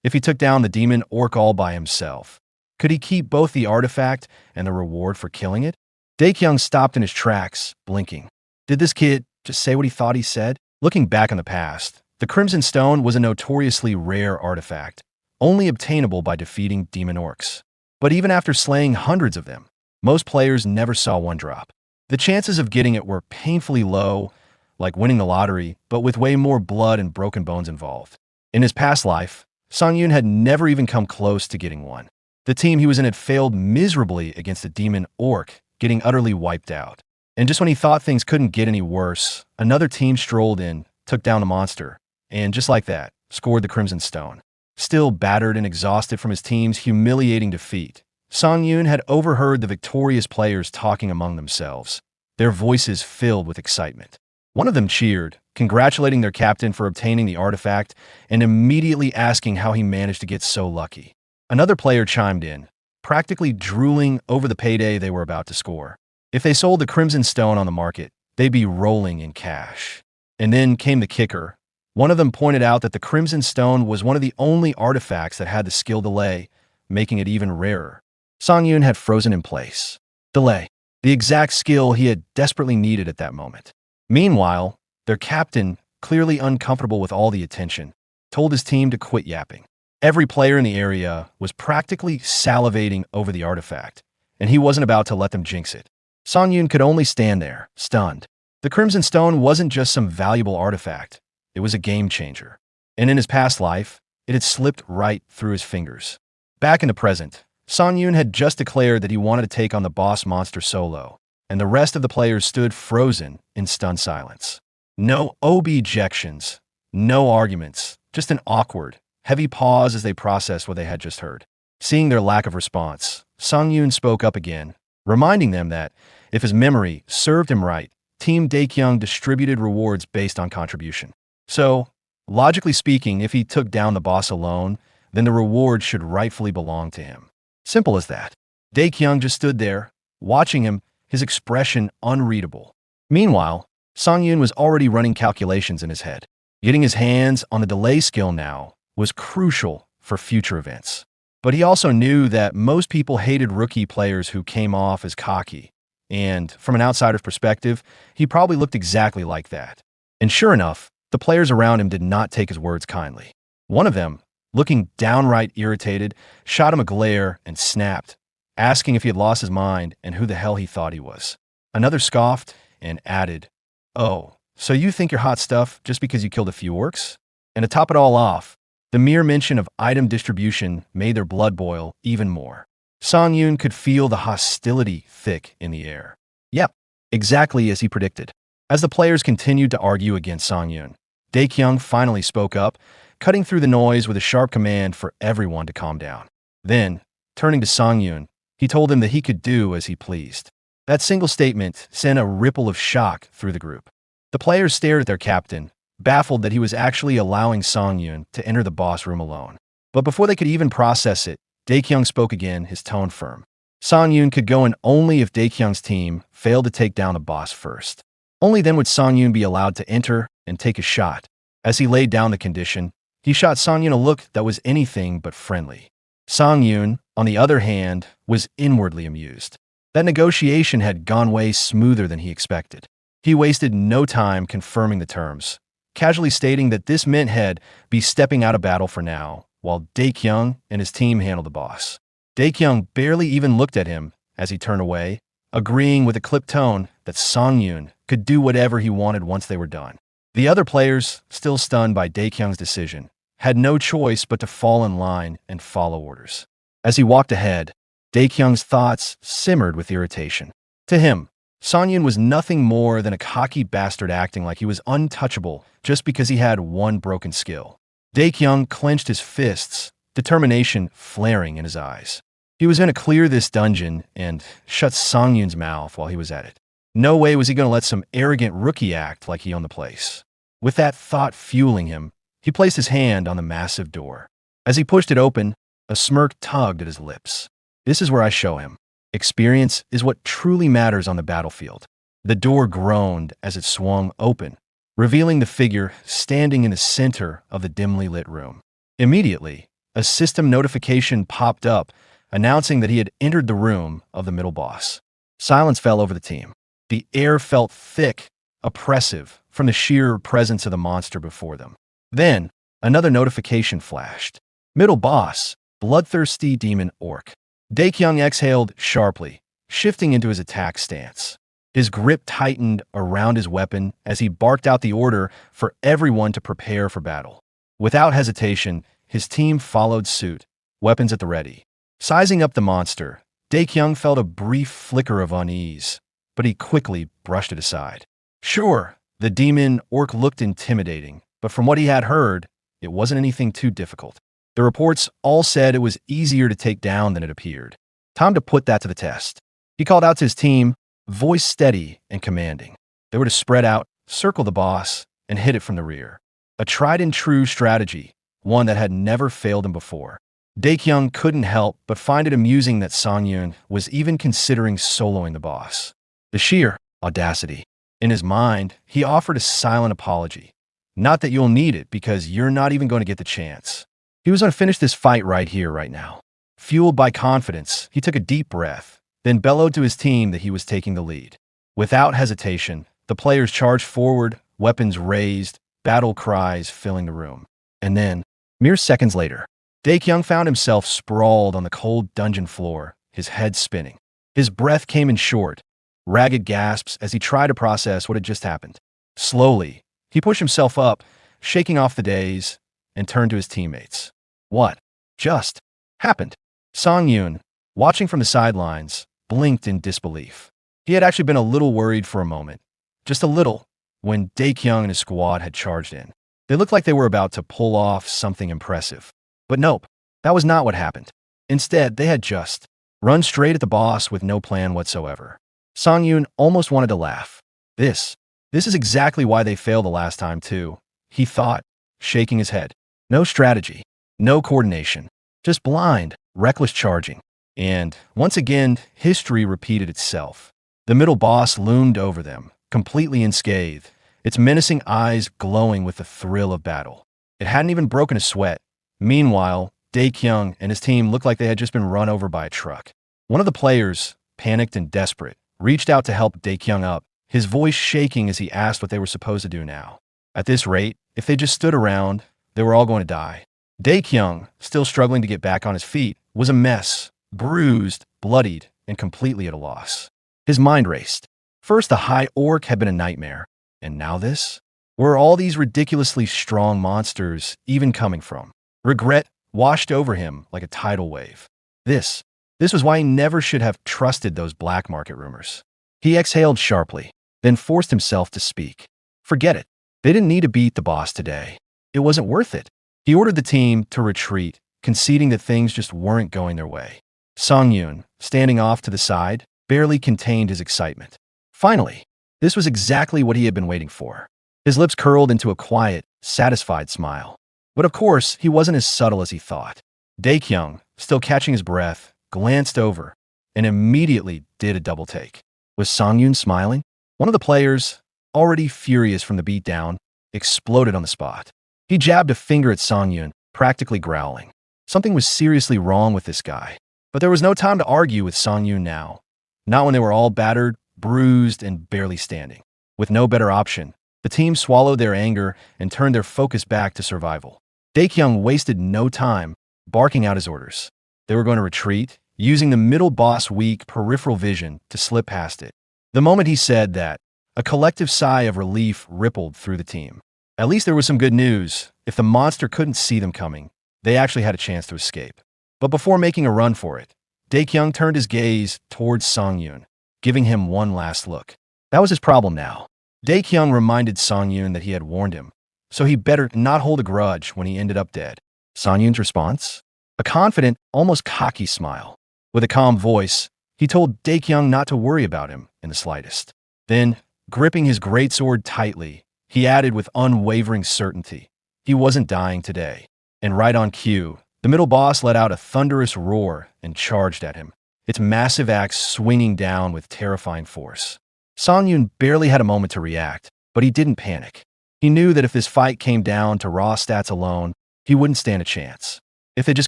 if he took down the demon orc all by himself, could he keep both the artifact and the reward for killing it? Dae-kyung stopped in his tracks, blinking. Did this kid just say what he thought he said? Looking back on the past, the Crimson Stone was a notoriously rare artifact, only obtainable by defeating demon orcs. But even after slaying hundreds of them, most players never saw one drop. The chances of getting it were painfully low, like winning the lottery, but with way more blood and broken bones involved. In his past life, Song Yoon had never even come close to getting one. The team he was in had failed miserably against a demon orc, getting utterly wiped out. And just when he thought things couldn't get any worse, another team strolled in, took down the monster, and just like that, scored the Crimson Stone. Still battered and exhausted from his team's humiliating defeat, Song Yoon had overheard the victorious players talking among themselves, their voices filled with excitement. One of them cheered, congratulating their captain for obtaining the artifact and immediately asking how he managed to get so lucky. Another player chimed in, practically drooling over the payday they were about to score. If they sold the Crimson Stone on the market, they'd be rolling in cash. And then came the kicker. One of them pointed out that the Crimson Stone was one of the only artifacts that had the skill delay, making it even rarer. Song Yoon had frozen in place. Delay, the exact skill he had desperately needed at that moment. Meanwhile, their captain, clearly uncomfortable with all the attention, told his team to quit yapping. Every player in the area was practically salivating over the artifact, and he wasn't about to let them jinx it. Song Yoon could only stand there, stunned. The Crimson Stone wasn't just some valuable artifact. It was a game changer. And in his past life, it had slipped right through his fingers. Back in the present, Song Yoon had just declared that he wanted to take on the boss monster solo, and the rest of the players stood frozen in stunned silence. No objections, no arguments, just an awkward, heavy pause as they processed what they had just heard. Seeing their lack of response, Song Yoon spoke up again, reminding them that, if his memory served him right, Team Dae-kyung distributed rewards based on contribution. So, logically speaking, if he took down the boss alone, then the reward should rightfully belong to him. Simple as that. Dae-kyung just stood there, watching him, his expression unreadable. Meanwhile, Song Yoon was already running calculations in his head. Getting his hands on the delay skill now was crucial for future events. But he also knew that most people hated rookie players who came off as cocky, and from an outsider's perspective, he probably looked exactly like that. And sure enough, the players around him did not take his words kindly. One of them, looking downright irritated, shot him a glare and snapped, asking if he had lost his mind and who the hell he thought he was. Another scoffed and added, "Oh, so you think you're hot stuff just because you killed a few orcs?" And to top it all off, the mere mention of item distribution made their blood boil even more. Song Yoon could feel the hostility thick in the air. Yep, exactly as he predicted. As the players continued to argue against Song Yoon, Dae-kyung finally spoke up, cutting through the noise with a sharp command for everyone to calm down. Then, turning to Song Yoon, he told him that he could do as he pleased. That single statement sent a ripple of shock through the group. The players stared at their captain, baffled that he was actually allowing Song Yoon to enter the boss room alone. But before they could even process it, Dae-kyung spoke again, his tone firm. Song Yoon could go in only if Dae-kyung's team failed to take down the boss first. Only then would Song Yoon be allowed to enter and take a shot. As he laid down the condition, he shot Song Yoon a look that was anything but friendly. Song Yoon, on the other hand, was inwardly amused. That negotiation had gone way smoother than he expected. He wasted no time confirming the terms, casually stating that this meant he'd be stepping out of battle for now, while Daekyung and his team handled the boss. Daekyung barely even looked at him as he turned away, agreeing with a clipped tone that Songyun could do whatever he wanted once they were done. The other players, still stunned by Daekyung's decision, had no choice but to fall in line and follow orders. As he walked ahead, Daekyung's thoughts simmered with irritation. To him, Songyun was nothing more than a cocky bastard acting like he was untouchable just because he had one broken skill. Daekyung clenched his fists, determination flaring in his eyes. He was going to clear this dungeon and shut Songyun's mouth while he was at it. No way was he going to let some arrogant rookie act like he owned the place. With that thought fueling him, he placed his hand on the massive door. As he pushed it open, a smirk tugged at his lips. This is where I show him. Experience is what truly matters on the battlefield. The door groaned as it swung open, revealing the figure standing in the center of the dimly lit room. Immediately, a system notification popped up announcing that he had entered the room of the middle boss. Silence fell over the team. The air felt thick, oppressive, from the sheer presence of the monster before them. Then, another notification flashed. Middle boss, bloodthirsty demon orc. Daekyung exhaled sharply, shifting into his attack stance. His grip tightened around his weapon as he barked out the order for everyone to prepare for battle. Without hesitation, his team followed suit, weapons at the ready. Sizing up the monster, Daekyung felt a brief flicker of unease, but he quickly brushed it aside. Sure, the demon orc looked intimidating, but from what he had heard, it wasn't anything too difficult. The reports all said it was easier to take down than it appeared. Time to put that to the test. He called out to his team, voice steady and commanding. They were to spread out, circle the boss, and hit it from the rear. A tried-and-true strategy, one that had never failed him before. Daekyung couldn't help but find it amusing that Songyun was even considering soloing the boss. The sheer audacity. In his mind, he offered a silent apology. Not that you'll need it, because you're not even going to get the chance. He was going to finish this fight right here, right now. Fueled by confidence, he took a deep breath, then bellowed to his team that he was taking the lead. Without hesitation, the players charged forward, weapons raised, battle cries filling the room. And then, mere seconds later, Daekyung found himself sprawled on the cold dungeon floor, his head spinning. His breath came in short, ragged gasps as he tried to process what had just happened. Slowly, he pushed himself up, shaking off the daze, and turned to his teammates. What just happened? Songyun, watching from the sidelines, blinked in disbelief. He had actually been a little worried for a moment, just a little, when Daekyung and his squad had charged in. They looked like they were about to pull off something impressive. But nope, that was not what happened. Instead, they had just run straight at the boss with no plan whatsoever. Songyun almost wanted to laugh. This is exactly why they failed the last time too, he thought, shaking his head. No strategy, no coordination, just blind, reckless charging. And once again, history repeated itself. The middle boss loomed over them, completely unscathed, its menacing eyes glowing with the thrill of battle. It hadn't even broken a sweat. Meanwhile, Daekyung and his team looked like they had just been run over by a truck. One of the players, panicked and desperate, reached out to help Daekyung up, his voice shaking as he asked what they were supposed to do now. At this rate, if they just stood around, they were all going to die. Daekyung, still struggling to get back on his feet, was a mess, bruised, bloodied, and completely at a loss. His mind raced. First, the high orc had been a nightmare, and now this? Where are all these ridiculously strong monsters even coming from? Regret washed over him like a tidal wave. This was why he never should have trusted those black market rumors. He exhaled sharply, then forced himself to speak. Forget it. They didn't need to beat the boss today. It wasn't worth it. He ordered the team to retreat, conceding that things just weren't going their way. Songyun, standing off to the side, barely contained his excitement. Finally, this was exactly what he had been waiting for. His lips curled into a quiet, satisfied smile. But of course, he wasn't as subtle as he thought. Daekyung, still catching his breath, glanced over and immediately did a double take. Was Songyun smiling? One of the players, already furious from the beatdown, exploded on the spot. He jabbed a finger at Songyun, practically growling. Something was seriously wrong with this guy. But there was no time to argue with Songyun now. Not when they were all battered, bruised, and barely standing. With no better option, the team swallowed their anger and turned their focus back to survival. Daekyung wasted no time barking out his orders. They were going to retreat, using the middle boss' weak peripheral vision to slip past it. The moment he said that, a collective sigh of relief rippled through the team. At least there was some good news. If the monster couldn't see them coming, they actually had a chance to escape. But before making a run for it, Daekyung turned his gaze towards Songyun, giving him one last look. That was his problem now. Daekyung reminded Songyun that he had warned him, so he better not hold a grudge when he ended up dead. Songyun's response? A confident, almost cocky smile. With a calm voice, he told Daekyung not to worry about him in the slightest. Then, gripping his greatsword tightly, he added with unwavering certainty, he wasn't dying today. And right on cue, the middle boss let out a thunderous roar and charged at him, its massive axe swinging down with terrifying force. Songyun barely had a moment to react, but he didn't panic. He knew that if this fight came down to raw stats alone, he wouldn't stand a chance. If they just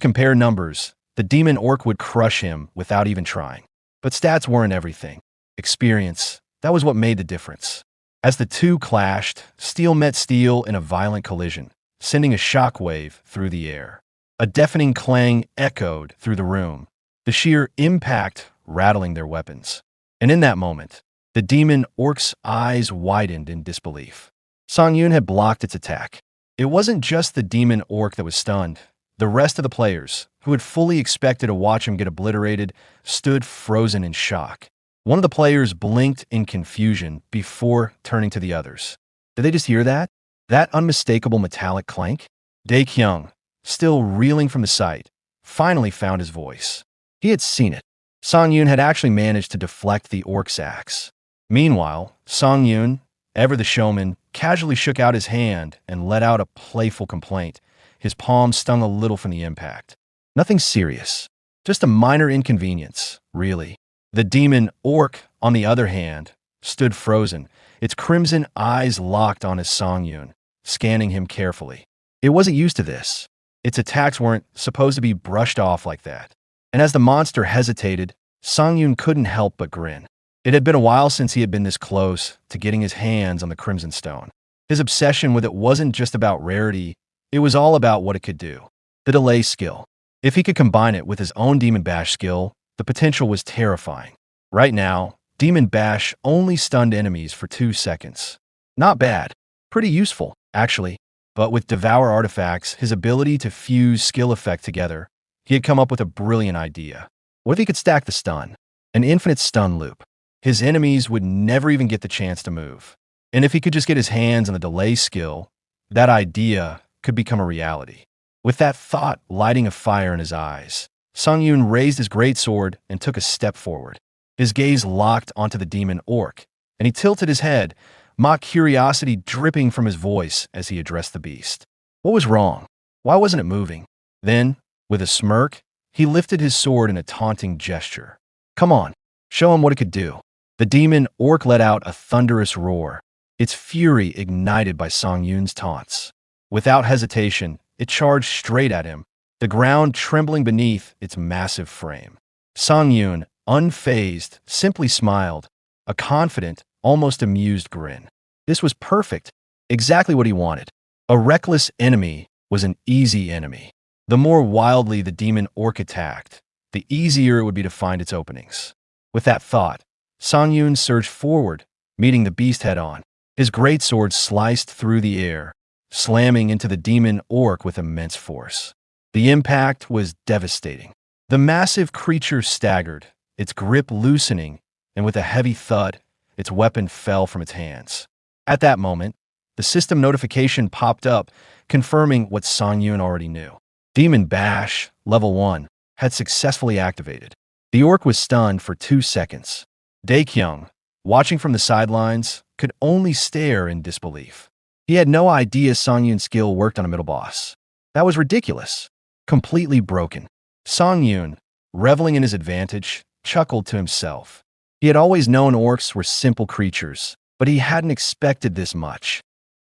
compared numbers, the demon orc would crush him without even trying. But stats weren't everything. Experience, that was what made the difference. As the two clashed, steel met steel in a violent collision, sending a shockwave through the air. A deafening clang echoed through the room, the sheer impact rattling their weapons. And in that moment, the demon orc's eyes widened in disbelief. Songyun had blocked its attack. It wasn't just the demon orc that was stunned. The rest of the players, who had fully expected to watch him get obliterated, stood frozen in shock. One of the players blinked in confusion before turning to the others. Did they just hear that? That unmistakable metallic clank? Daekyung, still reeling from the sight, finally found his voice. He had seen it. Songyun had actually managed to deflect the orc's axe. Meanwhile, Songyun, ever the showman, casually shook out his hand and let out a playful complaint. His palm stung a little from the impact. Nothing serious. Just a minor inconvenience, really. The demon orc, on the other hand, stood frozen, its crimson eyes locked on his Songyun, scanning him carefully. It wasn't used to this. Its attacks weren't supposed to be brushed off like that. And as the monster hesitated, Songyun couldn't help but grin. It had been a while since he had been this close to getting his hands on the Crimson Stone. His obsession with it wasn't just about rarity, it was all about what it could do. The delay skill. If he could combine it with his own Demon Bash skill, the potential was terrifying. Right now, Demon Bash only stunned enemies for 2 seconds. Not bad. Pretty useful, actually. But with Devour artifacts, his ability to fuse skill effect together, he had come up with a brilliant idea. What if he could stack the stun? An infinite stun loop. His enemies would never even get the chance to move. And if he could just get his hands on the delay skill, that idea could become a reality. With that thought lighting a fire in his eyes, Songyun raised his greatsword and took a step forward. His gaze locked onto the demon orc, and he tilted his head, mock curiosity dripping from his voice as he addressed the beast. What was wrong? Why wasn't it moving? Then, with a smirk, he lifted his sword in a taunting gesture. Come on, show him what it could do. The demon orc let out a thunderous roar, its fury ignited by Songyun's taunts. Without hesitation, it charged straight at him, the ground trembling beneath its massive frame. Songyun, unfazed, simply smiled, a confident, almost amused grin. This was perfect, exactly what he wanted. A reckless enemy was an easy enemy. The more wildly the demon orc attacked, the easier it would be to find its openings. With that thought, Songyun surged forward, meeting the beast head-on. His greatsword sliced through the air, slamming into the demon orc with immense force. The impact was devastating. The massive creature staggered, its grip loosening, and with a heavy thud, its weapon fell from its hands. At that moment, the system notification popped up, confirming what Songyun already knew. Demon Bash, Level 1, had successfully activated. The orc was stunned for 2 seconds. Daekyung, watching from the sidelines, could only stare in disbelief. He had no idea Songyun's skill worked on a middle boss. That was ridiculous. Completely broken. Songyun, reveling in his advantage, chuckled to himself. He had always known orcs were simple creatures, but he hadn't expected this much.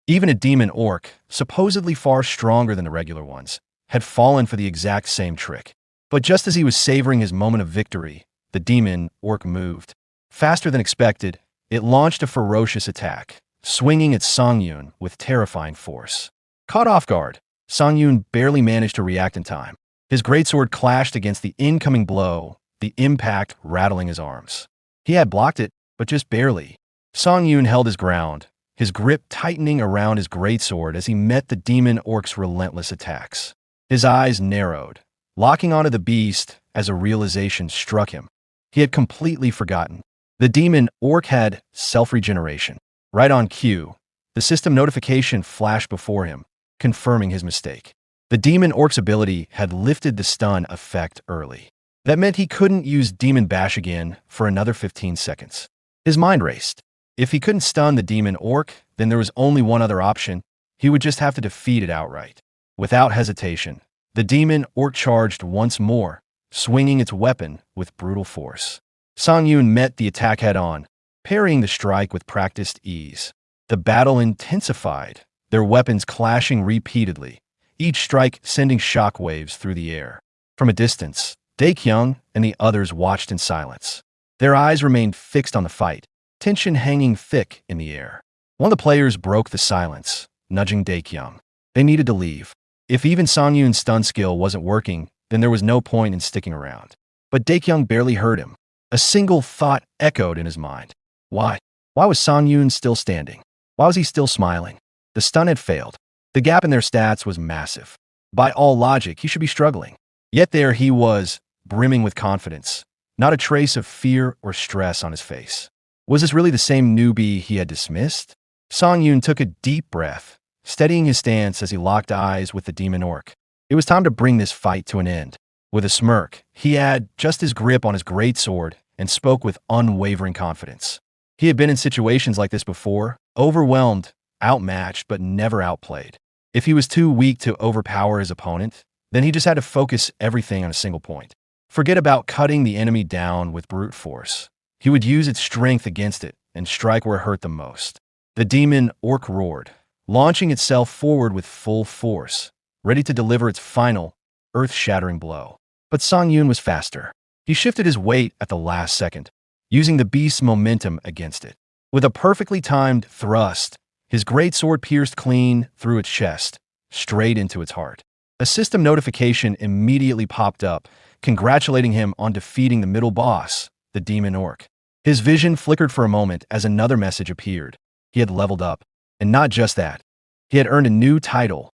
Even a demon orc, supposedly far stronger than the regular ones, had fallen for the exact same trick. But just as he was savoring his moment of victory, the demon orc moved. Faster than expected, it launched a ferocious attack, swinging at Songyun with terrifying force. Caught off guard, Songyun barely managed to react in time. His greatsword clashed against the incoming blow, the impact rattling his arms. He had blocked it, but just barely. Songyun held his ground, his grip tightening around his greatsword as he met the demon orc's relentless attacks. His eyes narrowed, locking onto the beast as a realization struck him. He had completely forgotten. The demon orc had self-regeneration. Right on cue, the system notification flashed before him, confirming his mistake. The demon orc's ability had lifted the stun effect early. That meant he couldn't use Demon Bash again for another 15 seconds. His mind raced. If he couldn't stun the demon orc, then there was only one other option. He would just have to defeat it outright. Without hesitation, the demon orc charged once more, swinging its weapon with brutal force. Songyun met the attack head-on, parrying the strike with practiced ease. The battle intensified, their weapons clashing repeatedly, each strike sending shockwaves through the air. From a distance, Daekyung and the others watched in silence. Their eyes remained fixed on the fight, tension hanging thick in the air. One of the players broke the silence, nudging Daekyung. They needed to leave. If even Songyun's stun skill wasn't working, then there was no point in sticking around. But Daekyung barely heard him. A single thought echoed in his mind. Why? Why was Songyun still standing? Why was he still smiling? The stun had failed. The gap in their stats was massive. By all logic, he should be struggling. Yet there he was, brimming with confidence, not a trace of fear or stress on his face. Was this really the same newbie he had dismissed? Songyun took a deep breath, steadying his stance as he locked eyes with the demon orc. It was time to bring this fight to an end. With a smirk, he had just his grip on his greatsword and spoke with unwavering confidence. He had been in situations like this before, overwhelmed, outmatched, but never outplayed. If he was too weak to overpower his opponent, then he just had to focus everything on a single point. Forget about cutting the enemy down with brute force. He would use its strength against it and strike where it hurt the most. The demon orc roared, launching itself forward with full force, ready to deliver its final, earth-shattering blow. But Songyun was faster. He shifted his weight at the last second, using the beast's momentum against it. With a perfectly timed thrust, his greatsword pierced clean through its chest, straight into its heart. A system notification immediately popped up, congratulating him on defeating the middle boss, the demon orc. His vision flickered for a moment as another message appeared. He had leveled up. And not just that. He had earned a new title,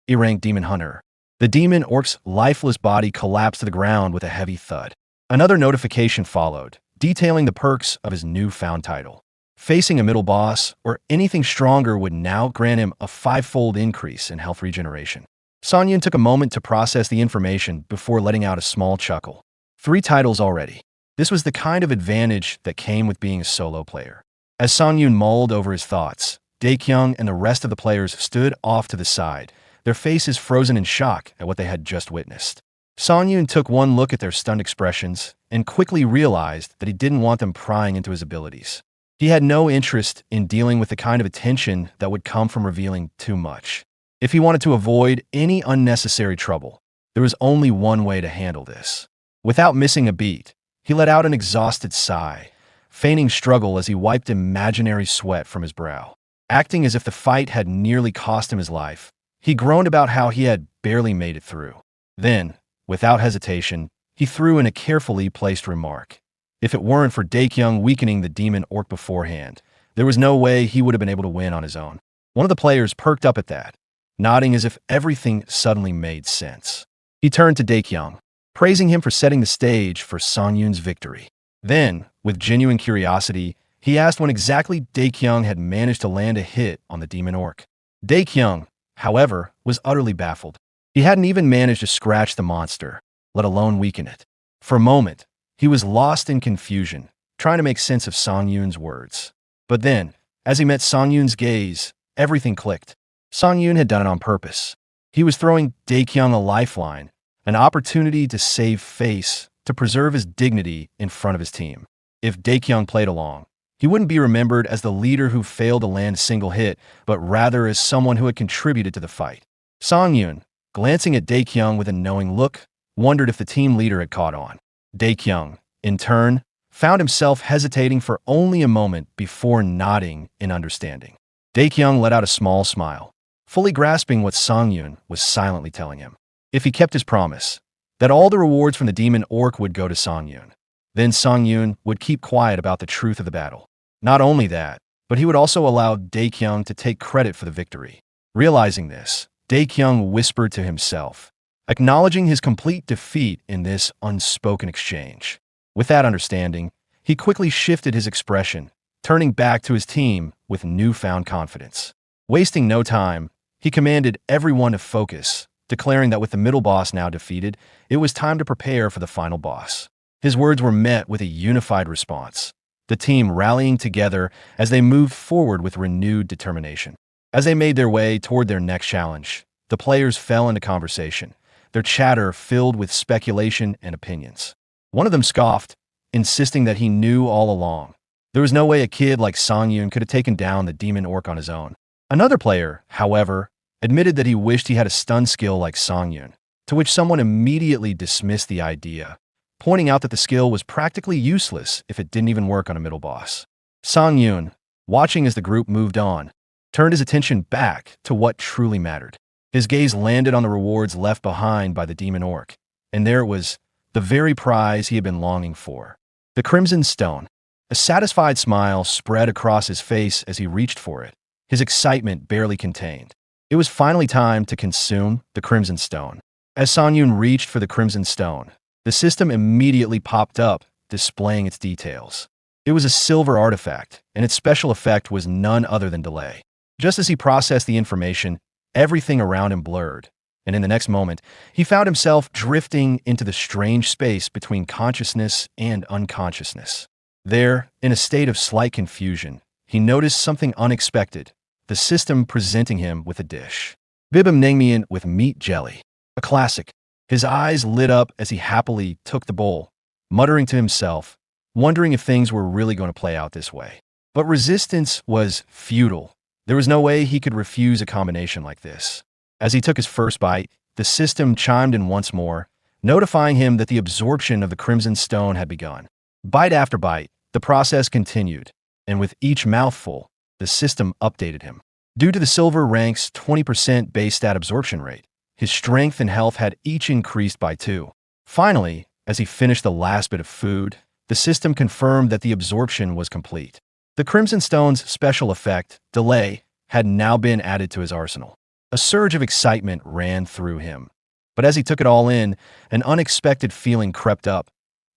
E-rank Demon Hunter. The demon orc's lifeless body collapsed to the ground with a heavy thud. Another notification followed, detailing the perks of his newfound title. Facing a middle boss or anything stronger would now grant him a 5-fold increase in health regeneration. Songyun took a moment to process the information before letting out a small chuckle. 3 titles already. This was the kind of advantage that came with being a solo player. As Songyun mulled over his thoughts, Daekyung and the rest of the players stood off to the side, their faces frozen in shock at what they had just witnessed. Songyun took one look at their stunned expressions and quickly realized that he didn't want them prying into his abilities. He had no interest in dealing with the kind of attention that would come from revealing too much. If he wanted to avoid any unnecessary trouble, there was only one way to handle this. Without missing a beat, he let out an exhausted sigh, feigning struggle as he wiped imaginary sweat from his brow. Acting as if the fight had nearly cost him his life, he groaned about how he had barely made it through. Then, without hesitation, he threw in a carefully placed remark. If it weren't for Daekyung weakening the demon orc beforehand, there was no way he would have been able to win on his own. One of the players perked up at that, nodding as if everything suddenly made sense. He turned to Daekyung, praising him for setting the stage for Songyun's victory. Then, with genuine curiosity, he asked when exactly Daekyung had managed to land a hit on the demon orc. Daekyung, however, was utterly baffled. He hadn't even managed to scratch the monster, let alone weaken it. For a moment, he was lost in confusion, trying to make sense of Songyun's words. But then, as he met Songyun's gaze, everything clicked. Songyun had done it on purpose. He was throwing Daekyung a lifeline, an opportunity to save face, to preserve his dignity in front of his team. If Daekyung played along, he wouldn't be remembered as the leader who failed to land a single hit, but rather as someone who had contributed to the fight. Songyun, glancing at Daekyung with a knowing look, wondered if the team leader had caught on. Daekyung, in turn, found himself hesitating for only a moment before nodding in understanding. Daekyung let out a small smile, fully grasping what Songyun was silently telling him. If he kept his promise, that all the rewards from the demon orc would go to Songyun, then Songyun would keep quiet about the truth of the battle. Not only that, but he would also allow Daekyung to take credit for the victory. Realizing this, Daekyung whispered to himself, acknowledging his complete defeat in this unspoken exchange. With that understanding, he quickly shifted his expression, turning back to his team with newfound confidence. Wasting no time, he commanded everyone to focus, declaring that with the middle boss now defeated, it was time to prepare for the final boss. His words were met with a unified response, the team rallying together as they moved forward with renewed determination. As they made their way toward their next challenge, the players fell into conversation, their chatter filled with speculation and opinions. One of them scoffed, insisting that he knew all along. There was no way a kid like Songyun could have taken down the demon orc on his own. Another player, however, admitted that he wished he had a stun skill like Songyun, to which someone immediately dismissed the idea, pointing out that the skill was practically useless if it didn't even work on a middle boss. Songyun, watching as the group moved on, turned his attention back to what truly mattered. His gaze landed on the rewards left behind by the demon orc, and there it was, the very prize he had been longing for. The Crimson Stone. A satisfied smile spread across his face as he reached for it, his excitement barely contained. It was finally time to consume the Crimson Stone. As Songyun reached for the Crimson Stone, the system immediately popped up, displaying its details. It was a silver artifact, and its special effect was none other than delay. Just as he processed the information, everything around him blurred, and in the next moment, he found himself drifting into the strange space between consciousness and unconsciousness. There, in a state of slight confusion, he noticed something unexpected, the system presenting him with a dish. Bibim Naengmyeon with meat jelly. A classic. His eyes lit up as he happily took the bowl, muttering to himself, wondering if things were really going to play out this way. But resistance was futile. There was no way he could refuse a combination like this. As he took his first bite, the system chimed in once more, notifying him that the absorption of the Crimson Stone had begun. Bite after bite, the process continued, and with each mouthful, the system updated him. Due to the silver rank's 20% base stat absorption rate, his strength and health had each increased by 2. Finally, as he finished the last bit of food, the system confirmed that the absorption was complete. The Crimson Stone's special effect, delay, had now been added to his arsenal. A surge of excitement ran through him. But as he took it all in, an unexpected feeling crept up.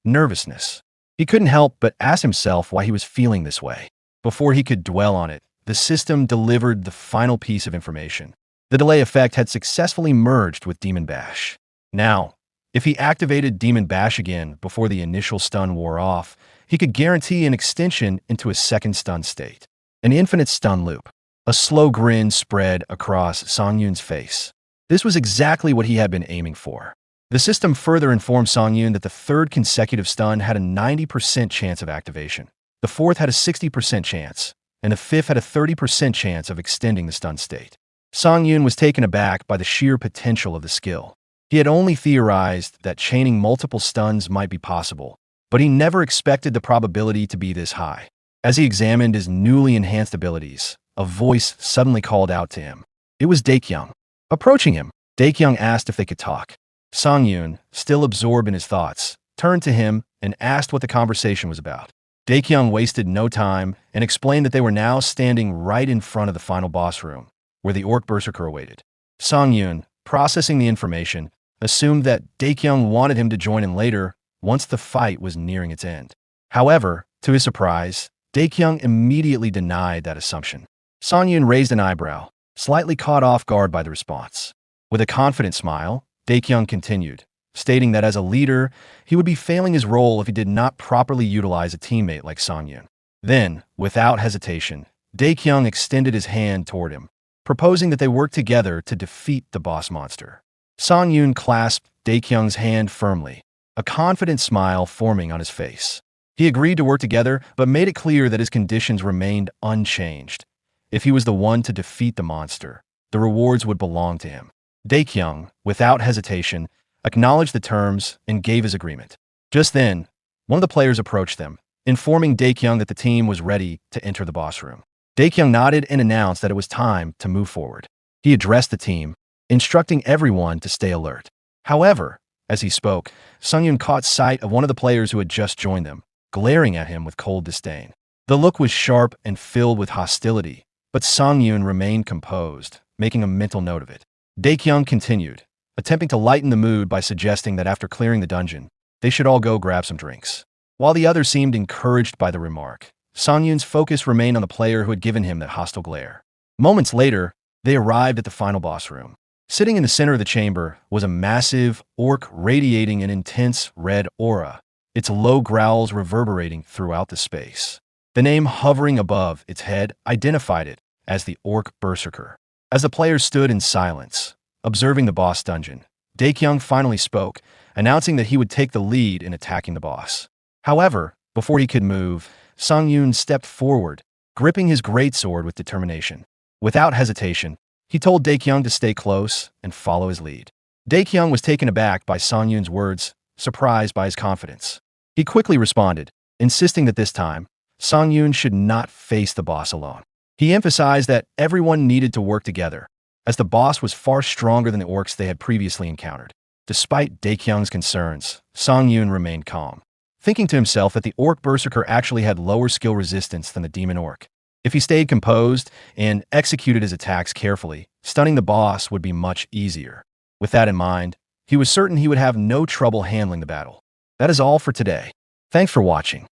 Nervousness. He couldn't help but ask himself why he was feeling this way. Before he could dwell on it, the system delivered the final piece of information. The delay effect had successfully merged with Demon Bash. Now, if he activated Demon Bash again before the initial stun wore off, he could guarantee an extension into a second stun state. An infinite stun loop. A slow grin spread across Songyun's face. This was exactly what he had been aiming for. The system further informed Songyun that the third consecutive stun had a 90% chance of activation. The fourth had a 60% chance, and the fifth had a 30% chance of extending the stun state. Songyun was taken aback by the sheer potential of the skill. He had only theorized that chaining multiple stuns might be possible, but he never expected the probability to be this high. As he examined his newly enhanced abilities, a voice suddenly called out to him. It was Daekyung. Approaching him, Daekyung asked if they could talk. Songyun, still absorbed in his thoughts, turned to him and asked what the conversation was about. Daekyung wasted no time and explained that they were now standing right in front of the final boss room, where the Orc Berserker awaited. Songyun, processing the information, assumed that Daekyung wanted him to join in later, once the fight was nearing its end. However, to his surprise, Daekyung immediately denied that assumption. Songyun raised an eyebrow, slightly caught off guard by the response. With a confident smile, Daekyung continued, stating that as a leader, he would be failing his role if he did not properly utilize a teammate like Songyun. Then, without hesitation, Daekyung extended his hand toward him, proposing that they work together to defeat the boss monster. Songyun clasped Daekyung's hand firmly, a confident smile forming on his face. He agreed to work together, but made it clear that his conditions remained unchanged. If he was the one to defeat the monster, the rewards would belong to him. Daekyung, without hesitation, acknowledged the terms and gave his agreement. Just then, one of the players approached them, informing Daekyung that the team was ready to enter the boss room. Daekyung nodded and announced that it was time to move forward. He addressed the team, instructing everyone to stay alert. However, as he spoke, Sungyun caught sight of one of the players who had just joined them, glaring at him with cold disdain. The look was sharp and filled with hostility, but Sungyun remained composed, making a mental note of it. Daekyung continued, attempting to lighten the mood by suggesting that after clearing the dungeon, they should all go grab some drinks. While the others seemed encouraged by the remark, Sungyun's focus remained on the player who had given him that hostile glare. Moments later, they arrived at the final boss room. Sitting in the center of the chamber was a massive orc radiating an intense red aura, its low growls reverberating throughout the space. The name hovering above its head identified it as the Orc Berserker. As the players stood in silence, observing the boss dungeon, Daekyung finally spoke, announcing that he would take the lead in attacking the boss. However, before he could move, Sungyun stepped forward, gripping his greatsword with determination. Without hesitation, he told Daekyung to stay close and follow his lead. Daekyung was taken aback by Sungyun's words, surprised by his confidence. He quickly responded, insisting that this time, Sungyun should not face the boss alone. He emphasized that everyone needed to work together, as the boss was far stronger than the orcs they had previously encountered. Despite Daekyung's concerns, Sungyun remained calm, thinking to himself that the Orc Berserker actually had lower skill resistance than the Demon Orc. If he stayed composed and executed his attacks carefully, stunning the boss would be much easier. With that in mind, he was certain he would have no trouble handling the battle. That is all for today. Thanks for watching.